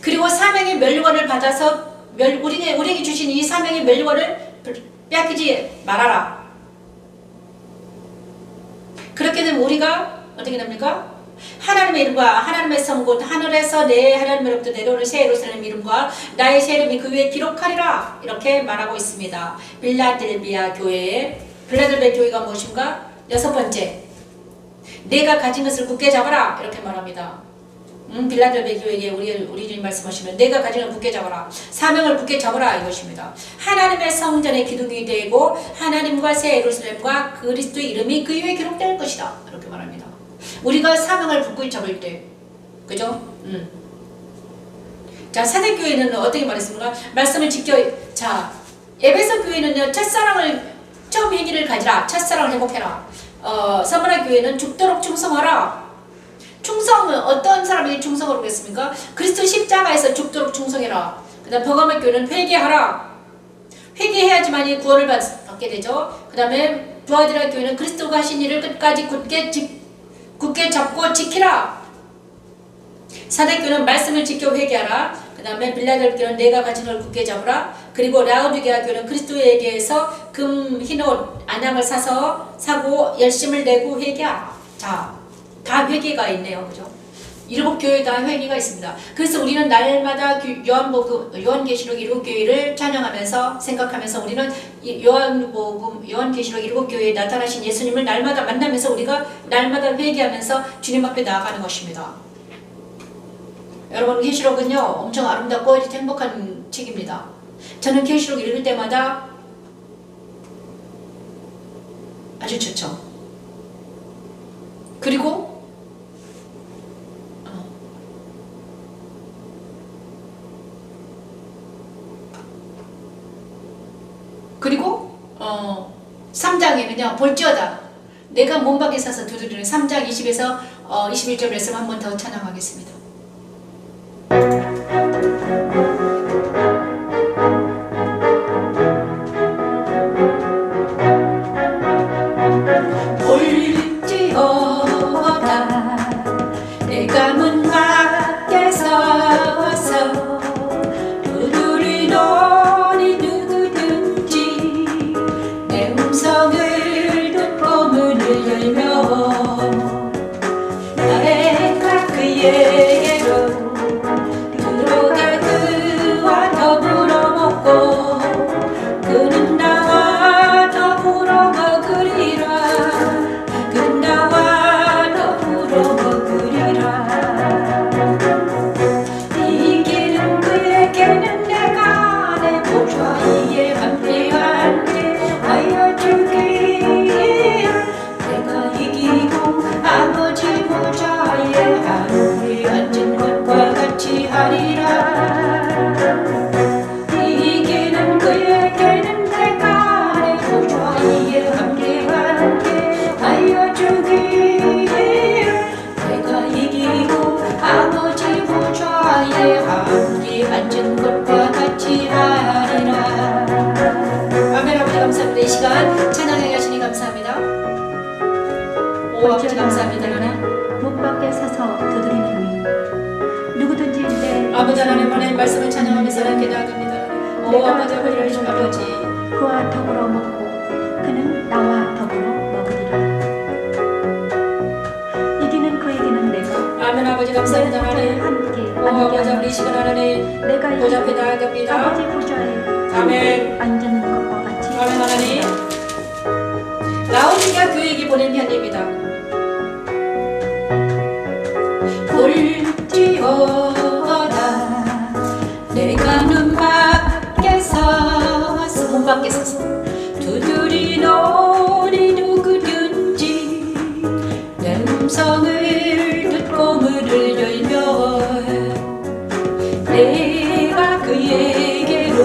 [SPEAKER 4] 그리고 사명의 멸류관을 받아서 우리에게 주신 이 사명의 멸류관을 빼앗기지 말아라. 그렇게 되면 우리가 어떻게 됩니까? 하나님의 이름과 하나님의 성곧 하늘에서 내 하나님으로부터 내려오는 새 예루살렘 이름과 나의 새 이름이 그 위에 기록하리라 이렇게 말하고 있습니다. 빌라델비아 교회가 무엇인가? 여섯 번째, 내가 가진 것을 굳게 잡아라 이렇게 말합니다. 빌라델비아 교회에 우리 주님 말씀하시면 내가 가진 것을 굳게 잡아라, 사명을 굳게 잡아라 이것입니다. 하나님의 성전의 기둥이 되고 하나님과 새 예루살렘과 그리스도의 이름이 그 위에 기록될 것이다 이렇게 말합니다. 우리가 사명을 굳게 잡을 때, 그죠? 자, 사대교회는 어떻게 말했습니까? 말씀을 지켜. 자, 에베소 교회는요, 처음 행위를 가지라. 첫사랑을 회복해라. 서머나 교회는 죽도록 충성하라. 충성은 어떤 사람에게 충성을 하겠습니까? 그리스도 십자가에서 죽도록 충성해라. 그 다음 버가모 교회는 회개하라. 회개해야지만 구원을 받게 되죠. 그 다음에 두아디라 교회는 그리스도가 하신 일을 끝까지 굳게 잡고 지키라. 사대교회는 말씀을 지켜 회개하라. 그 다음에 빌라델비아 교회는 내가 가진 걸 굳게 잡으라. 그리고 라오디게아 교회는 그리스도에게서 금, 흰옷, 안양을 사고 열심을 내고 회개하라. 자, 다 회개가 있네요. 그죠? 일곱 교회 다 회개가 있습니다. 그래서 우리는 날마다 요한계시록 7교회를 찬양하면서 생각하면서 우리는 요한계시록 7교회에 나타나신 예수님을 날마다 만나면서 우리가 날마다 회개하면서 주님 앞에 나아가는 것입니다. 여러분, 계시록은요 엄청 아름답고 행복한 책입니다. 저는 계시록 읽을 때마다 아주 좋죠. 그리고 그리고 3장에는요 볼지어다 내가 몸 밖에 서서 두드리는 3장 20에서 21절 말씀 한 번 더 찬양하겠습니다. 볼지어다 내가 문 밖에 서서 두드리노니 누구든지 내 음성을 듣고 문을 열며 나의 그에게로 들어가 그와 더불어 먹고 그 오 아버지 감사합니다. 하나님.
[SPEAKER 3] 문 밖에 서서 두드리는 이 누구든지 내
[SPEAKER 4] 아버지 하나님 말씀을 찬양하면서 하나님께 나아갑니다. 오 아버지 하나님 아버지
[SPEAKER 3] 그와 더불어 먹고 그는 나와 더불어 먹으리라. 이기는 그에게는 내가
[SPEAKER 4] 아멘. 아버지 감사합니다. 하나님.
[SPEAKER 3] 함께
[SPEAKER 4] 오 아버지
[SPEAKER 3] 안게
[SPEAKER 4] 우리 시간 하나님
[SPEAKER 3] 내가
[SPEAKER 4] 보좌 앞에 나아갑니다.
[SPEAKER 3] 아버지 보좌에
[SPEAKER 4] 아멘.
[SPEAKER 3] 앉는 것과 같이
[SPEAKER 4] 아멘. 하나님 라오디가 교회에게 보낸 편입니다. 볼지어다 내가 문 밖에 서서 문 밖에 서서 두드리노니 누구든지 내 음성을 듣고 문을 열면 내가 그에게로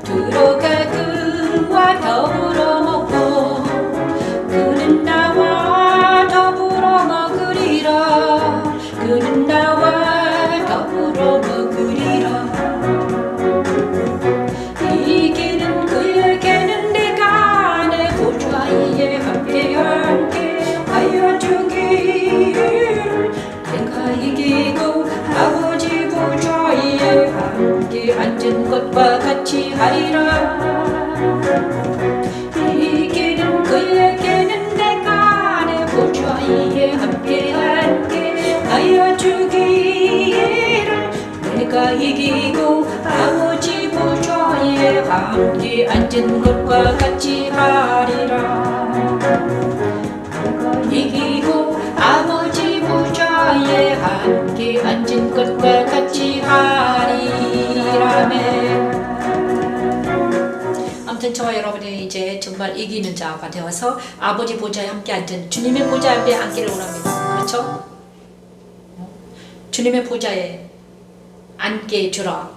[SPEAKER 4] 들어가 그와 더불어 먹고 그는 나와 더불어 먹으리라. 그는 나와 더불어 먹으리라. 이기는 그에게는 내가 내 보좌에 함께 하여 주기를. 내가 이기고 아버지 보좌에 함께 앉은 것과 같이 하리라. 이기는 그에게는 내가 내 보좌에 함께 하여 주기를. 내가 이기고 아버지 보좌에 함께 앉은 것과 같이 하리라. 내가 이기고 아버지 보좌에 함께 앉은 것과 같이 하리라네. 아무튼 저와 여러분이 이제 정말 이기는 자가 되어서 아버지 보좌에 함께 앉은 주님의 보좌 앞에 앉기를 원합니다. 그렇죠? 주님의 보좌에 앉게 주라.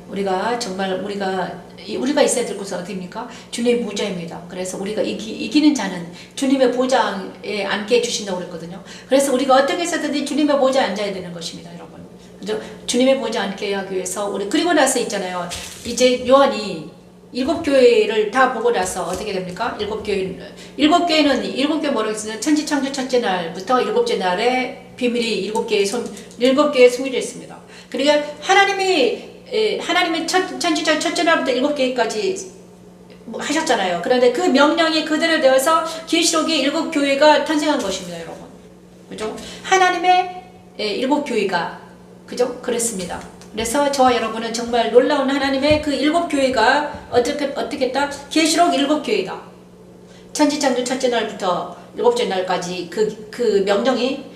[SPEAKER 4] 우리가 정말 우리가 있어야 될 곳은 어디입니까? 주님의 보좌입니다. 그래서 우리가 이기는 자는 주님의 보좌에 앉게 해주신다고 그랬거든요. 그래서 우리가 어떻게 해서든지 주님의 보좌에 앉아야 되는 것입니다, 여러분. 그죠? 주님의 보좌에 앉게 하기 위해서 우리 그리고 나서 있잖아요. 이제 요한이 7교회를 다 보고 나서 어떻게 됩니까? 7교회는 7교회 뭐라고 했어요? 천지창조 첫째 날부터 7째 날에 비밀이 7개에 숨겨져 있습니다. 그러니까 하나님이 천지창조 첫째 날부터 7개까지 하셨잖아요. 그런데 그 명령이 그대로 되어서 계시록의 7교회가 탄생한 것입니다, 여러분. 그죠? 하나님의 7교회가 그죠? 그랬습니다. 그래서 저와 여러분은 정말 놀라운 하나님의 그 7교회가 어떻게 했다? 계시록 7교회다. 천지창조 첫째 날부터 7째 날까지 그 명령이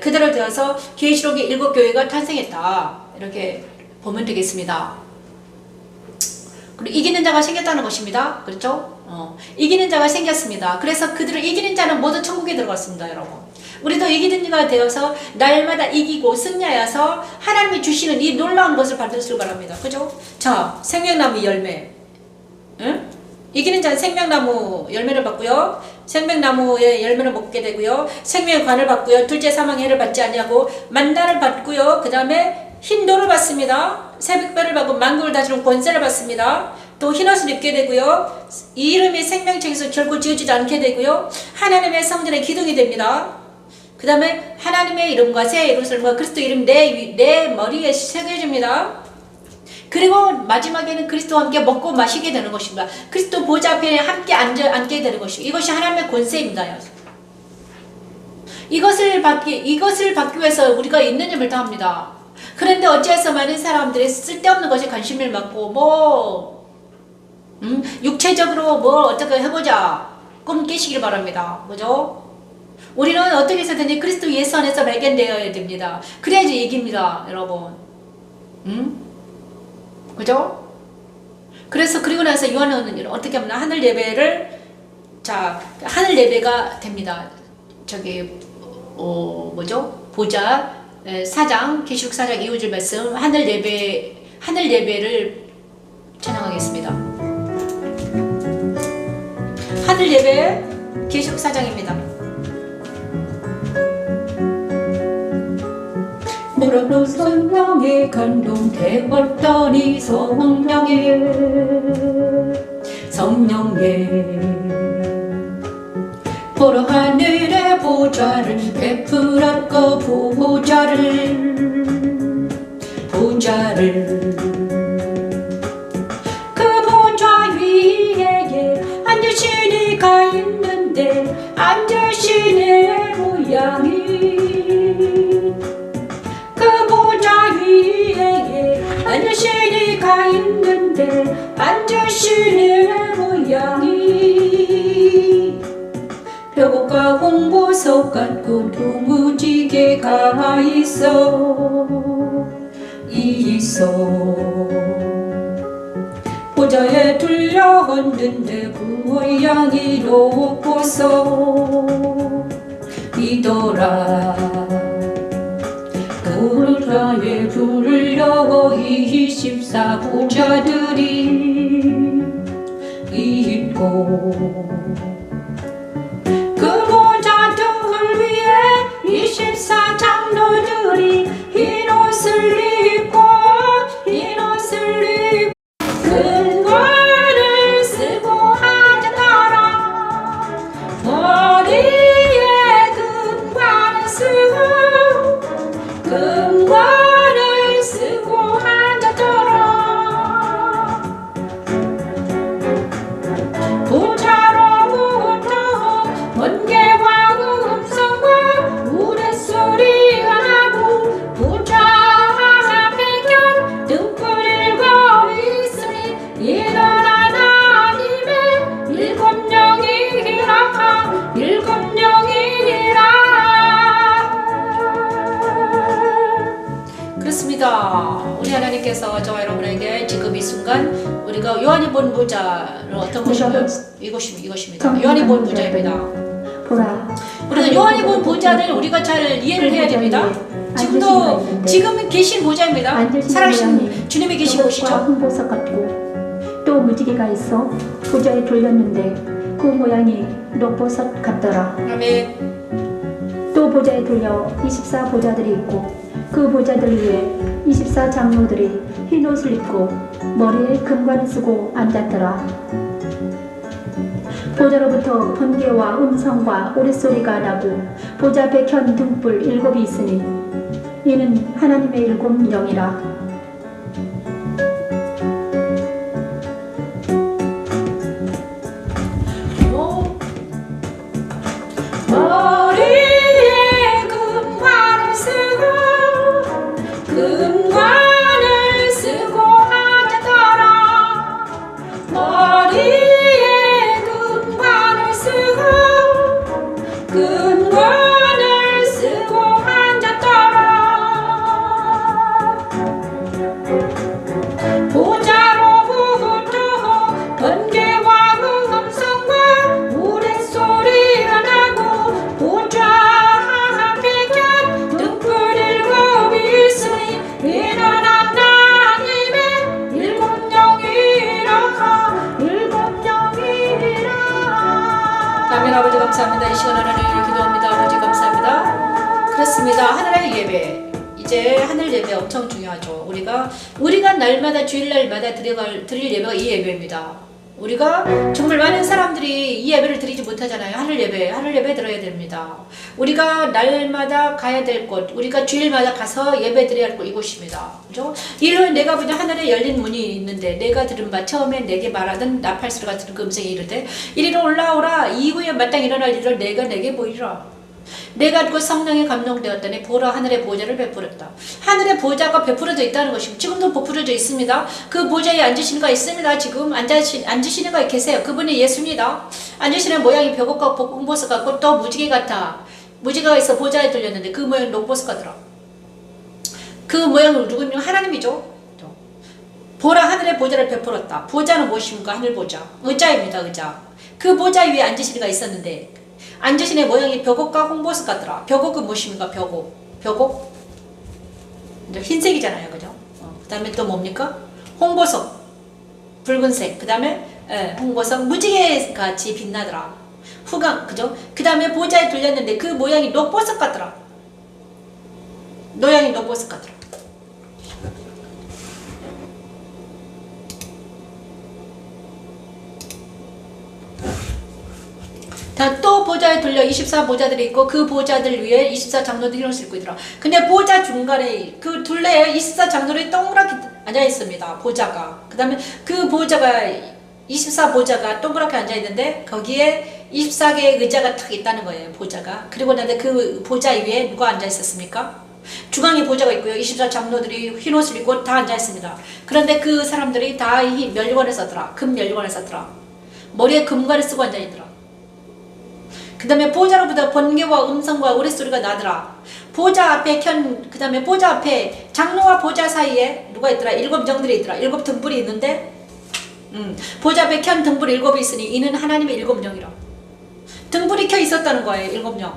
[SPEAKER 4] 그대로 되어서 계시록의 7교회가 탄생했다. 이렇게 보면 되겠습니다. 그리고 이기는 자가 생겼다는 것입니다. 그렇죠? 이기는 자가 생겼습니다. 그래서 그들을 이기는 자는 모두 천국에 들어갔습니다, 여러분. 우리도 이기는 자가 되어서 날마다 이기고 승리하여서 하나님이 주시는 이 놀라운 것을 받으시길 바랍니다. 그죠? 자, 생명나무 열매. 응? 이기는 자는 생명나무 열매를 받고요. 생명나무의 열매를 먹게 되고요. 생명의 관을 받고요. 둘째 사망의 해를 받지 아니하고 만나를 받고요. 그 다음에 흰돌을 받습니다. 새벽별을 받고 만국을 다스리는 권세를 받습니다. 또 흰옷을 입게 되고요. 이 이름이 생명책에서 결코 지워지지 않게 되고요. 하나님의 성전의 기둥이 됩니다. 그 다음에 하나님의 이름과 새 예루살렘과 그리스도 이름 내 머리에 새겨집니다. 그리고 마지막에는 그리스도와 함께 먹고 마시게 되는 것입니다. 그리스도 보좌 앞에 함께 앉게 되는 것입니다. 이것이 하나님의 권세입니다. 이것을 받기 위해서 우리가 있는 힘을 다합니다. 그런데 어찌해서 많은 사람들이 쓸데없는 것에 관심을 갖고 육체적으로 뭘 어떻게 해보자 꿈 깨시길 바랍니다. 그죠? 우리는 어떻게 해서든지 그리스도 예수 안에서 발견되어야 됩니다. 그래야지 이깁니다, 여러분. 그죠? 그래서 그리고 나서 요한은 어떻게 하면 하늘 예배를 하늘 예배가 됩니다. 보자 4장 계시록 4장 2절 말씀 하늘 예배를 찬양하겠습니다. 하늘 예배 계시록 4장입니다. 물어도 성령에 감동되었더니 성령에 보좌를 베풀었고 보좌를 그 보좌 위에 앉으신 이가 있는데 앉으신 이의 모양이 그 보좌 위에 앉으신 이가 있는데 앉으신 이의 모양이 벽옥과 홍보석 같고 도무지개가 있어 보좌에 둘려앉는데 그 모양이 높고서 이더라 보좌에 둘려 24 보좌들이 있고 그 보좌들 위에 24 장로들이 흰 옷을 입고 근관을 쓰고 앉았더라 머리에 근관을 쓰고 앉았더라 보좌로부터 번개와 음성과 우레소리가 나고 보좌 앞에 등불을 거있으니 이는 하나님의 일곱 영이라 그렇습니다. 우리 하나님께서 저와 여러분에게 지금 이 순간 우리가 요한이 본 보좌를 어떤 것인가요? 이것입니다. 요한이 본 보좌입니다.
[SPEAKER 3] 보라,
[SPEAKER 4] 우리가 요한이 본 보좌를 우리가 잘 이해를 해야 됩니다. 지금 계신 보좌입니다. 살아계신 주님이 계신 곳이죠.
[SPEAKER 3] 홍보석 같고 또 무지개가 있어 보좌에 돌렸는데 그 모양이 녹보석 같더라.
[SPEAKER 4] 아멘.
[SPEAKER 3] 또 보좌에 돌려 24 보좌들이 있고 그 보좌들 위에 24 장로들이 흰 옷을 입고 머리에 금관을 쓰고 앉았더라. 보좌로부터 번개와 음성과 우레소리가 나고 보좌 앞에 켠 등불 7이 있으니 이는 하나님의 일곱 영이라.
[SPEAKER 4] 머리에 금관을 쓰고 앉았더라 머리에 금관을 쓰고 앉았더라 보좌로부터 번개와 음성과 우레소리가 나고 보좌 앞에 켠 등불 7이 있으니 이는 하나님의 일곱 영이라 아멘. 아버지 감사합니다. 이 시간 하나님을 기도합니다. 아버지 감사합니다. 그렇습니다. 하늘의 예배 이제 하늘 예배 엄청 중요하죠. 우리가 날마다 주일날마다 드릴 예배가 이 예배입니다. 우리가 정말 많은 사람들이 이 예배를 드리지 못하잖아요. 하늘 예배 들어야 됩니다. 우리가 날마다 가야 될 곳, 우리가 주일마다 가서 예배 드려야 할 곳 이곳입니다. 그죠? 이는 내가 보니 하늘에 열린 문이 있는데 내가 들은 바 처음에 내게 말하던 나팔소리 같은 그 음성이 이르되 이리로 올라오라 이후에 마땅히 일어날 일을 내가 내게 보이리라. 내가 그 성령에 감동되었더니 보라 하늘의 보좌를 베풀었다. 하늘의 보좌가 베풀어져 있다는 것입니다. 지금도 베풀어져 있습니다. 그 보좌에 앉으신 이가 있습니다. 지금 앉으신 이가 계세요. 그분이 예수입니다. 앉으시는 모양이 벽옥과 홍보석 같고 또 무지개 같아. 무지개가 있어 보좌에 들렸는데 그 모양이 녹보석 같더라. 그 모양은 누구냐? 하나님이죠. 보라 하늘의 보좌를 베풀었다. 보좌는 무엇입니까? 하늘 보좌. 의자입니다. 의자. 그 보좌 위에 앉으신 이가 있었는데 앉으신 의 모양이 벽옥과 홍보석 같더라. 벽옥은 무엇입니까? 벽옥? 흰색이잖아요. 그죠? 그 다음에 또 뭡니까? 홍보석. 붉은색. 그 다음에 홍보석. 무지개 같이 빛나더라. 후광. 그죠? 그 다음에 보좌에 들렸는데 그 모양이 녹보석 같더라. 모양이 녹보석 같더라. 다 또 보좌에 돌려 24 보좌들이 있고 그 보좌들 위에 24 장로들이 힐옷을 입고 있더라. 근데 보좌 중간에 그 둘레에 24 장로들이 동그랗게 앉아 있습니다. 보좌가. 그 다음에 그 보좌가 24 보좌가 동그랗게 앉아 있는데 거기에 24개의 의자가 탁 있다는 거예요. 보좌가. 그리고 나서 그 보좌 위에 누가 앉아 있었습니까? 중앙에 보좌가 있고요. 24 장로들이 흰 옷을 입고 다 앉아 있습니다. 그런데 그 사람들이 다 이 면류관을 썼더라. 금 면류관을 썼더라. 머리에 금관을 쓰고 앉아 있더라. 그 다음에 보좌로부터 번개와 음성과 우레소리가 나더라. 보좌 앞에 그 다음에 보좌 앞에 장로와 보좌 사이에 누가 있더라? 7정들이 있더라. 7 등불이 있는데 보좌 앞에 켠 등불 7이 있으니 이는 하나님의 7영이라. 등불이 켜 있었다는 거예요. 7영.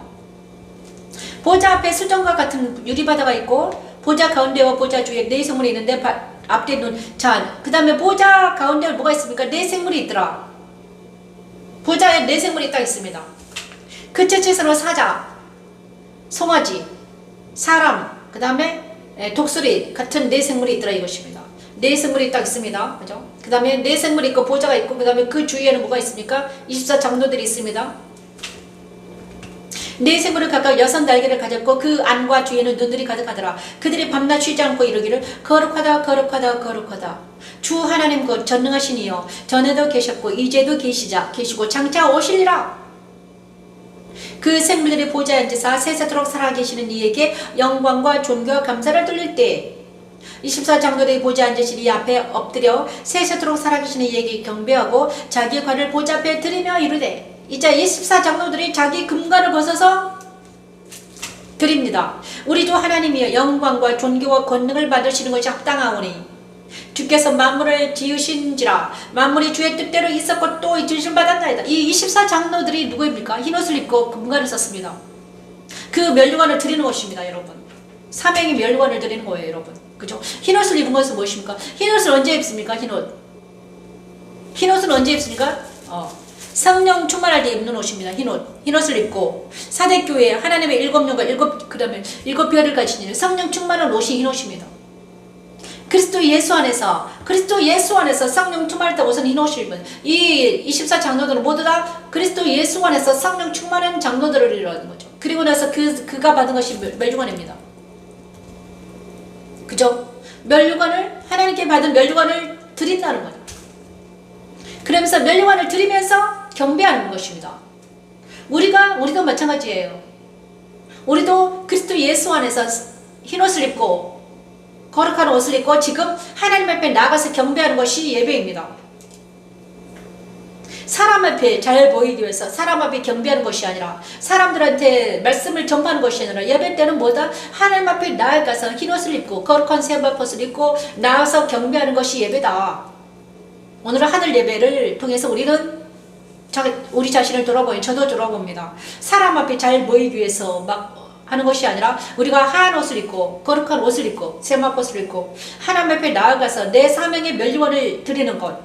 [SPEAKER 4] 보좌 앞에 수정과 같은 유리바다가 있고 보좌 가운데와 보좌 주위에 4생물이 있는데 앞뒤 눈. 자, 그 다음에 보좌 가운데 뭐가 있습니까? 4생물이 있더라. 보좌에 4생물이 딱 있습니다. 그 채채서로 사자, 송아지, 사람, 그 다음에 독수리 같은 4생물이 있더라 이것입니다. 4생물이 딱 있습니다. 그죠? 그 다음에 4생물이 있고 보좌가 있고 그 다음에 그 주위에는 뭐가 있습니까? 24 장로들이 있습니다. 4생물을 각각 6 날개를 가졌고 그 안과 주위에는 눈들이 가득하더라. 그들이 밤낮 쉬지 않고 이르기를 거룩하다 거룩하다 거룩하다. 주 하나님 곧 전능하시니요 전에도 계셨고 이제도 계시고 장차 오시리라. 그 생물들이 보좌에 앉으사 세세토록 살아계시는 이에게 영광과 존귀와 감사를 돌릴 때 24 장로들이 보좌에 앉으시니 이 앞에 엎드려 세세토록 살아계시는 이에게 경배하고 자기의 관을 보좌 앞에 드리며 이르되. 이제 24 장로들이 자기 금관을 벗어서 드립니다. 우리 주 하나님이여 영광과 존귀와 권능을 받으시는 것이 합당하오니 주께서 만물을 지으신지라 만물이 주의 뜻대로 있었고 또 지으심 받았나이다. 이 24 장로들이 누구입니까? 흰옷을 입고 금관을 썼습니다. 그 면류관을 드리는 것입니다. 여러분. 삼행이 면류관을 드리는 거예요. 여러분. 그죠? 흰옷을 입은 것은 무엇입니까? 흰옷을 언제 입습니까? 흰옷은 언제 입습니까? 성령 충만할 때 입는 옷입니다. 흰옷을 입고 사대교회 하나님의 7영과 그다음에 7별을 가진 성령 충만한 옷이 흰옷입니다. 그리스도 예수 안에서 성령 충만할 때 옷은 흰옷을 입은 이 24 장로들은 모두 다 그리스도 예수 안에서 성령 충만한 장로들을 이루는 거죠. 그리고 나서 그가 받은 것이 면류관입니다. 그죠? 면류관을 하나님께 받은 면류관을 드린다는 거죠. 그러면서 면류관을 드리면서 경배하는 것입니다. 우리도 마찬가지예요. 우리도 그리스도 예수 안에서 흰옷을 입고 거룩한 옷을 입고 지금 하나님 앞에 나가서 경배하는 것이 예배입니다. 사람 앞에 잘 보이기 위해서 사람 앞에 경배하는 것이 아니라 사람들한테 말씀을 전파하는 것이 아니라 예배 때는 뭐다? 하나님 앞에 나아가서 흰옷을 입고 거룩한 세마포를 입고 나와서 경배하는 것이 예배다. 오늘은 하늘 예배를 통해서 우리는 우리 자신을 돌아보니 저도 돌아봅니다. 사람 앞에 잘 보이기 위해서 막 하는 것이 아니라 우리가 하얀 옷을 입고 거룩한 옷을 입고 세마포를 입고 하나님 앞에 나아가서 내 사명의 면류관을 드리는 것.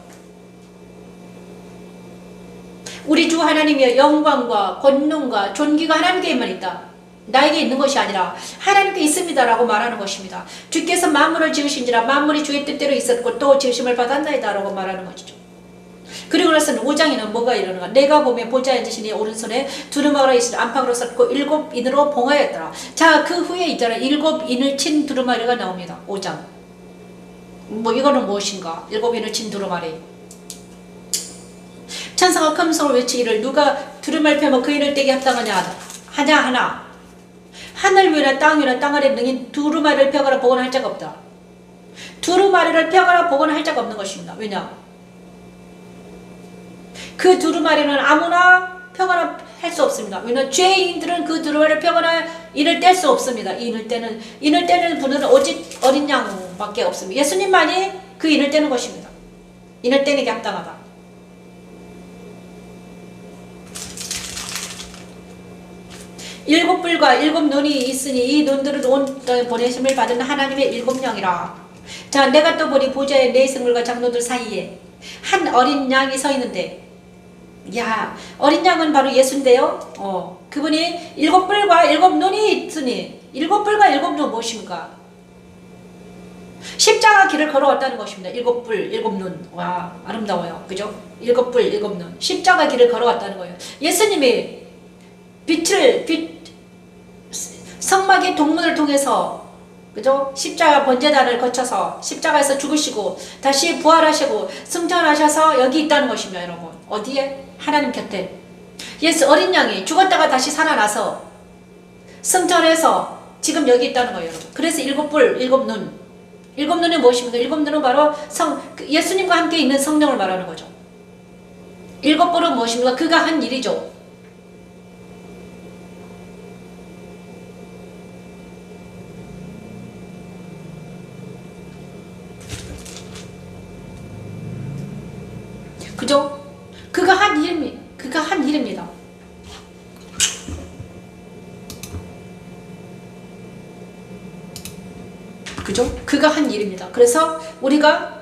[SPEAKER 4] 우리 주 하나님의 영광과 권능과 존귀가 하나님께만 있다. 나에게 있는 것이 아니라 하나님께 있습니다라고 말하는 것입니다. 주께서 만물을 지으신지라 만물이 주의 뜻대로 있었고 또 지으심을 받았나이다 라고 말하는 것이죠. 그리고 나서는 5장에는 뭐가 이러는가? 내가 보면 보좌에 앉으시니 오른손에 두루마리가 있으니 안팎으로 썼고 7인으로 봉하였더라. 자, 그 후에 있잖아요. 7인을 친 두루마리가 나옵니다. 5장. 이거는 무엇인가? 7인을 친 두루마리. 천사가 큰 소리로 외치기를 누가 두루마리 펴면 그 인을 떼게 합당하냐 하나. 하늘 위나 땅 위나 땅 아래 능인 두루마리를 펴거나 보거나 할 자가 없다. 두루마리를 펴거나 보거나 할 자가 없는 것입니다. 왜냐? 그 두루마리는 아무나 펴거나 할 수 없습니다. 왜냐하면 죄인들은 그 두루마리를 펴거나 인을 뗄 수 없습니다. 인을 떼는 분은 오직 어린 양밖에 없습니다. 예수님만이 그 인을 떼는 것입니다. 인을 떼는 게 합당하다. 일곱 뿔과 7 눈이 있으니 이 눈들은 온 땅에 보내심을 받은 하나님의 7영이라. 자, 내가 또 보니 보좌의 4생물과 장로들 사이에 한 어린 양이 서 있는데, 야, 어린 양은 바로 예수인데요. 그분이 7 뿔과 7 눈이 있으니 7 뿔과 7 눈 무엇입니까? 십자가 길을 걸어왔다는 것입니다. 일곱 뿔, 일곱 눈. 와, 아름다워요. 그죠? 일곱 뿔, 일곱 눈. 십자가 길을 걸어왔다는 거예요. 예수님이 성막의 동문을 통해서, 그죠? 십자가 번제단을 거쳐서 십자가에서 죽으시고 다시 부활하시고 승천하셔서 여기 있다는 것입니다, 여러분. 어디에? 하나님 곁에. 예수 어린 양이 죽었다가 다시 살아나서 승천해서 지금 여기 있다는 거예요, 여러분. 그래서 일곱 뿔, 일곱 눈. 일곱 눈이 무엇입니까? 일곱 눈은 바로 예수님과 함께 있는 성령을 말하는 거죠. 일곱 뿔은 무엇입니까? 그가 한 일이죠. 그죠? 그가 한 일입니다. 그죠? 그가 한 일입니다. 그래서 우리가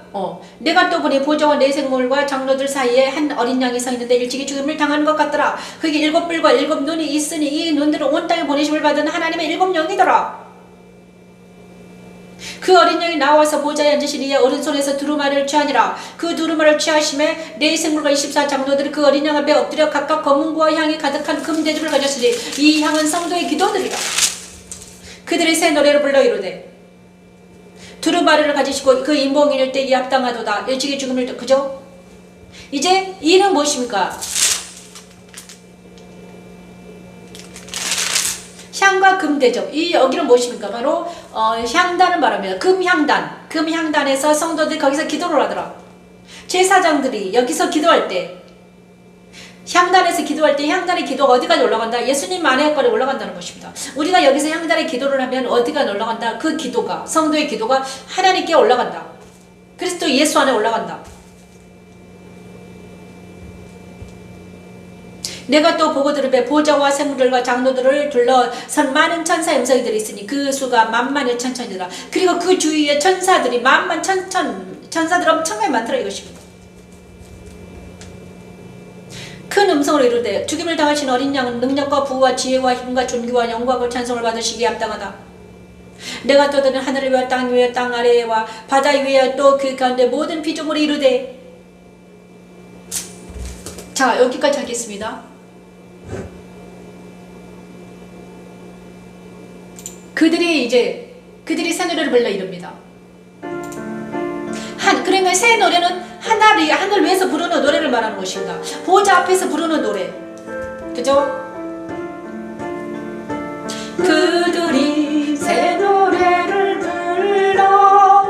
[SPEAKER 4] 내가 또 보니 보좌와 내 생물과 장로들 사이에 한 어린 양이 서 있는데 일찍이 죽음을 당하는 것 같더라. 그게 일곱 뿔과 일곱 눈이 있으니 이 눈들은 온 땅에 보내심을 받은 하나님의 일곱 영이더라. 그 어린 양이 나와서 보좌에 앉으시니 오른손에서 두루마리를 취하니라. 그 두루마리를 취하심에 네 생물과 24장로들이 그 어린 양 앞에 엎드려 각각 검은고와 향이 가득한 금대접을 가졌으니 이 향은 성도의 기도들이라. 그들이 새 노래를 불러 이르되 두루마리를 가지시고 그 인봉이 이를 때 이 합당하도다. 일찍이 죽음을 그죠? 이제 이는 무엇입니까? 향과 금대접. 이 여기는 무엇입니까? 바로 향단을 말합니다. 금향단. 금향단에서 성도들이 거기서 기도를 하더라. 제사장들이 여기서 기도할 때, 향단에서 기도할 때 향단의 기도가 어디까지 올라간다? 예수님 안에까지 올라간다는 것입니다. 우리가 여기서 향단의 기도를 하면 어디가 올라간다? 그 기도가, 성도의 기도가 하나님께 올라간다. 그리스도 예수 안에 올라간다. 내가 또 보고 들으되 보좌와 생물들과 장로들을 둘러선 많은 천사의 음성이들이 있으니 그 수가 만만의 천천이더라. 그리고 그 주위에 천사들이 만만 천사들 엄청나게 많더라 이것입니다. 큰 음성으로 이르되 죽임을 당하신 어린 양은 능력과 부와 지혜와 힘과 존귀와 영광을 찬송을 받으시기에 합당하다. 내가 또 들은 하늘 위와 땅 위와 땅 아래와 바다 위에 또 그 가운데 모든 피조물이 이르되. 자, 여기까지 하겠습니다. 그들이 새 노래를 불러 이릅니다. 그러니까 새 노래는 하늘 위에서 부르는 노래를 말하는 것입니다. 보좌 앞에서 부르는 노래. 그죠? 그들이 새 노래를 불러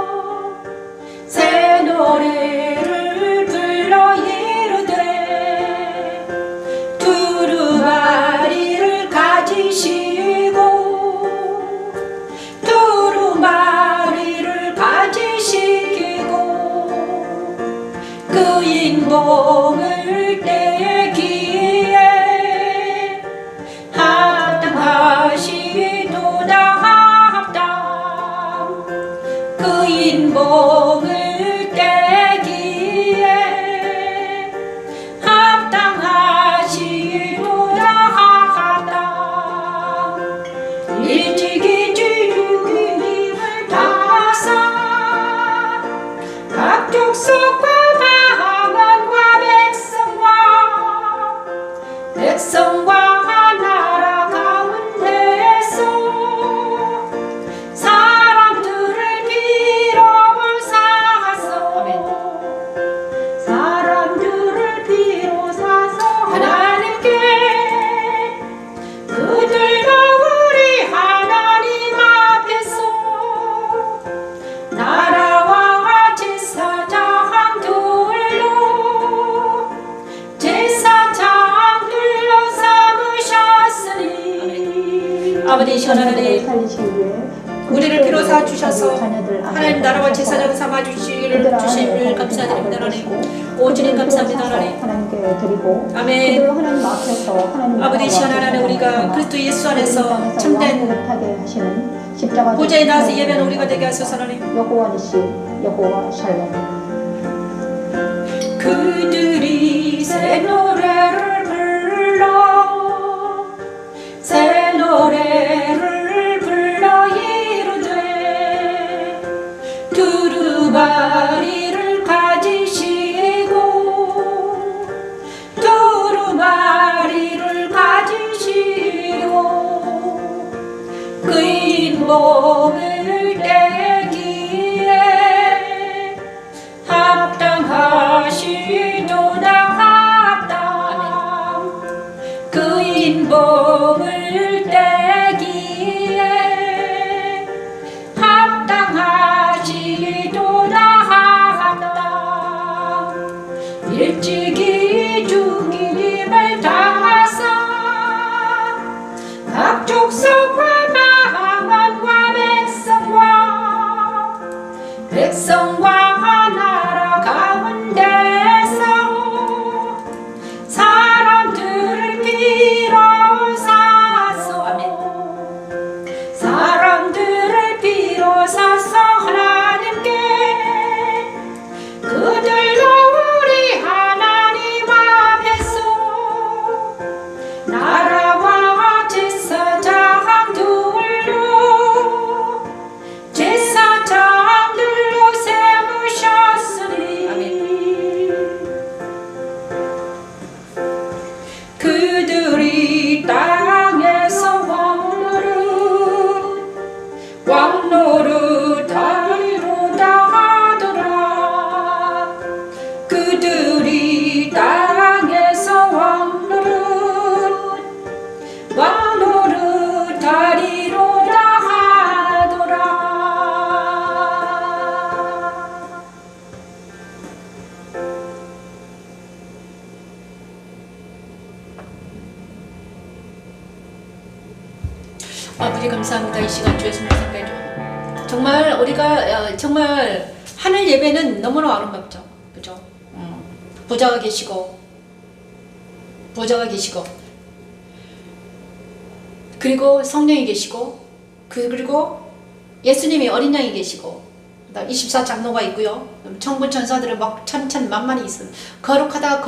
[SPEAKER 4] 새 노래를 불러 이르되 두루마리를 가지시고 두루마리를 가지시고 그 인봉을 떼기에 합당하시도다 합당 그 인봉을 떼기에 합당하시도다 합당 일찍이 주님을 따사 각 족속과 백성과 나라 가운데서 사람들을 비로사서 하나님께 그들과 우리 하나님 앞에서 나라와 제사장들로 아버지 시간 하나님 우리를 비로소 주셔서 하나님 나라와 제사장 삼아 주시기를 주심을 감사드립니다 하나님. 오 주님 감사합니다 하나님. 아멘. 아버지 시간 하나님 우리가 그리스도 예수 안에서 참된 보좌에 나와서 예배하는 우리가 되게 하소서 하나님. 그들이 새 노래를 불러 새 노래를 불러 이르되 인봉을 떼기에 합당하시도다 합당 그 인봉을 떼기에 합당하시도다 합당 일찍이 죽임을 당하사 각 족속과 방언과 백성과 나라 가운데서 사람들을 비로사서 아멘 사람들을 비로사서 하나님께 그들도 우리 하나님 앞에서 나라와 제사장들로 세우셨으니 그들이 땅에서 왕노릇하리로다 하더라 그들이 땅에서 왕노릇하리로다 하더라. 아버지 감사합니다. 이 시간 주의 손을 상대해 줘. 정말 우리가 정말 하늘 예배는 너무나 아름답죠. 그죠? 보좌가 계시고 그리고 성령이 계시고 그리고 예수님이 어린 양이 계시고 24장로가 있고요. 천군 천사들은 막 천천만만히 있어요. 거룩하다.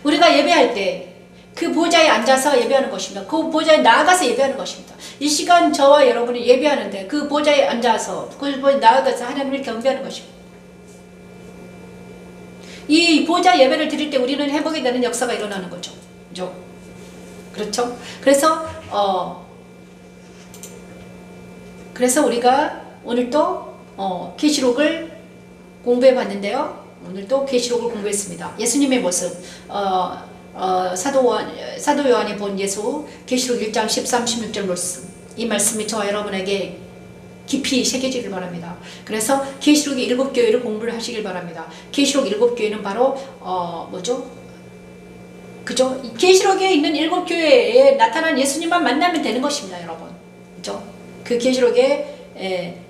[SPEAKER 4] 우리가 예배할 때 그 보좌에 앉아서 예배하는 것입니다. 그 보좌에 나아가서 예배하는 것입니다. 이 시간 저와 여러분이 예배하는데 그 보좌에 앉아서 그 보좌에 나아가서 하나님을 경배하는 것입니다. 이 보좌 예배를 드릴 때 우리는 회복이 되는 역사가 일어나는 거죠. 그렇죠? 그래서 우리가 오늘 또 계시록을 공부해 봤는데요. 오늘 또 계시록을 공부했습니다. 예수님의 모습, 사도 요한이 본 예수, 계시록 1장 13, 16절 말씀. 이 말씀이 저와 여러분에게 깊이 새겨지길 바랍니다. 그래서 계시록의 7교회를 공부를 하시길 바랍니다. 계시록 7교회는 바로 그죠? 계시록에 있는 7교회에 나타난 예수님만 만나면 되는 것입니다, 여러분. 그죠? 그 계시록의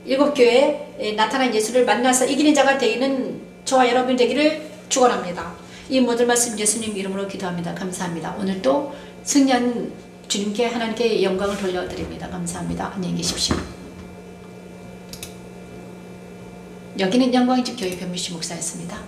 [SPEAKER 4] 7교회에 나타난 예수를 만나서 이기는 자가 되는 저와 여러분 되기를 축원합니다. 이 모든 말씀 예수님 이름으로 기도합니다. 감사합니다. 오늘도 승리한 주님께 하나님께 영광을 돌려드립니다. 감사합니다. 안녕히 계십시오. 여기는 영광의 집 교회 변미씨 목사였습니다.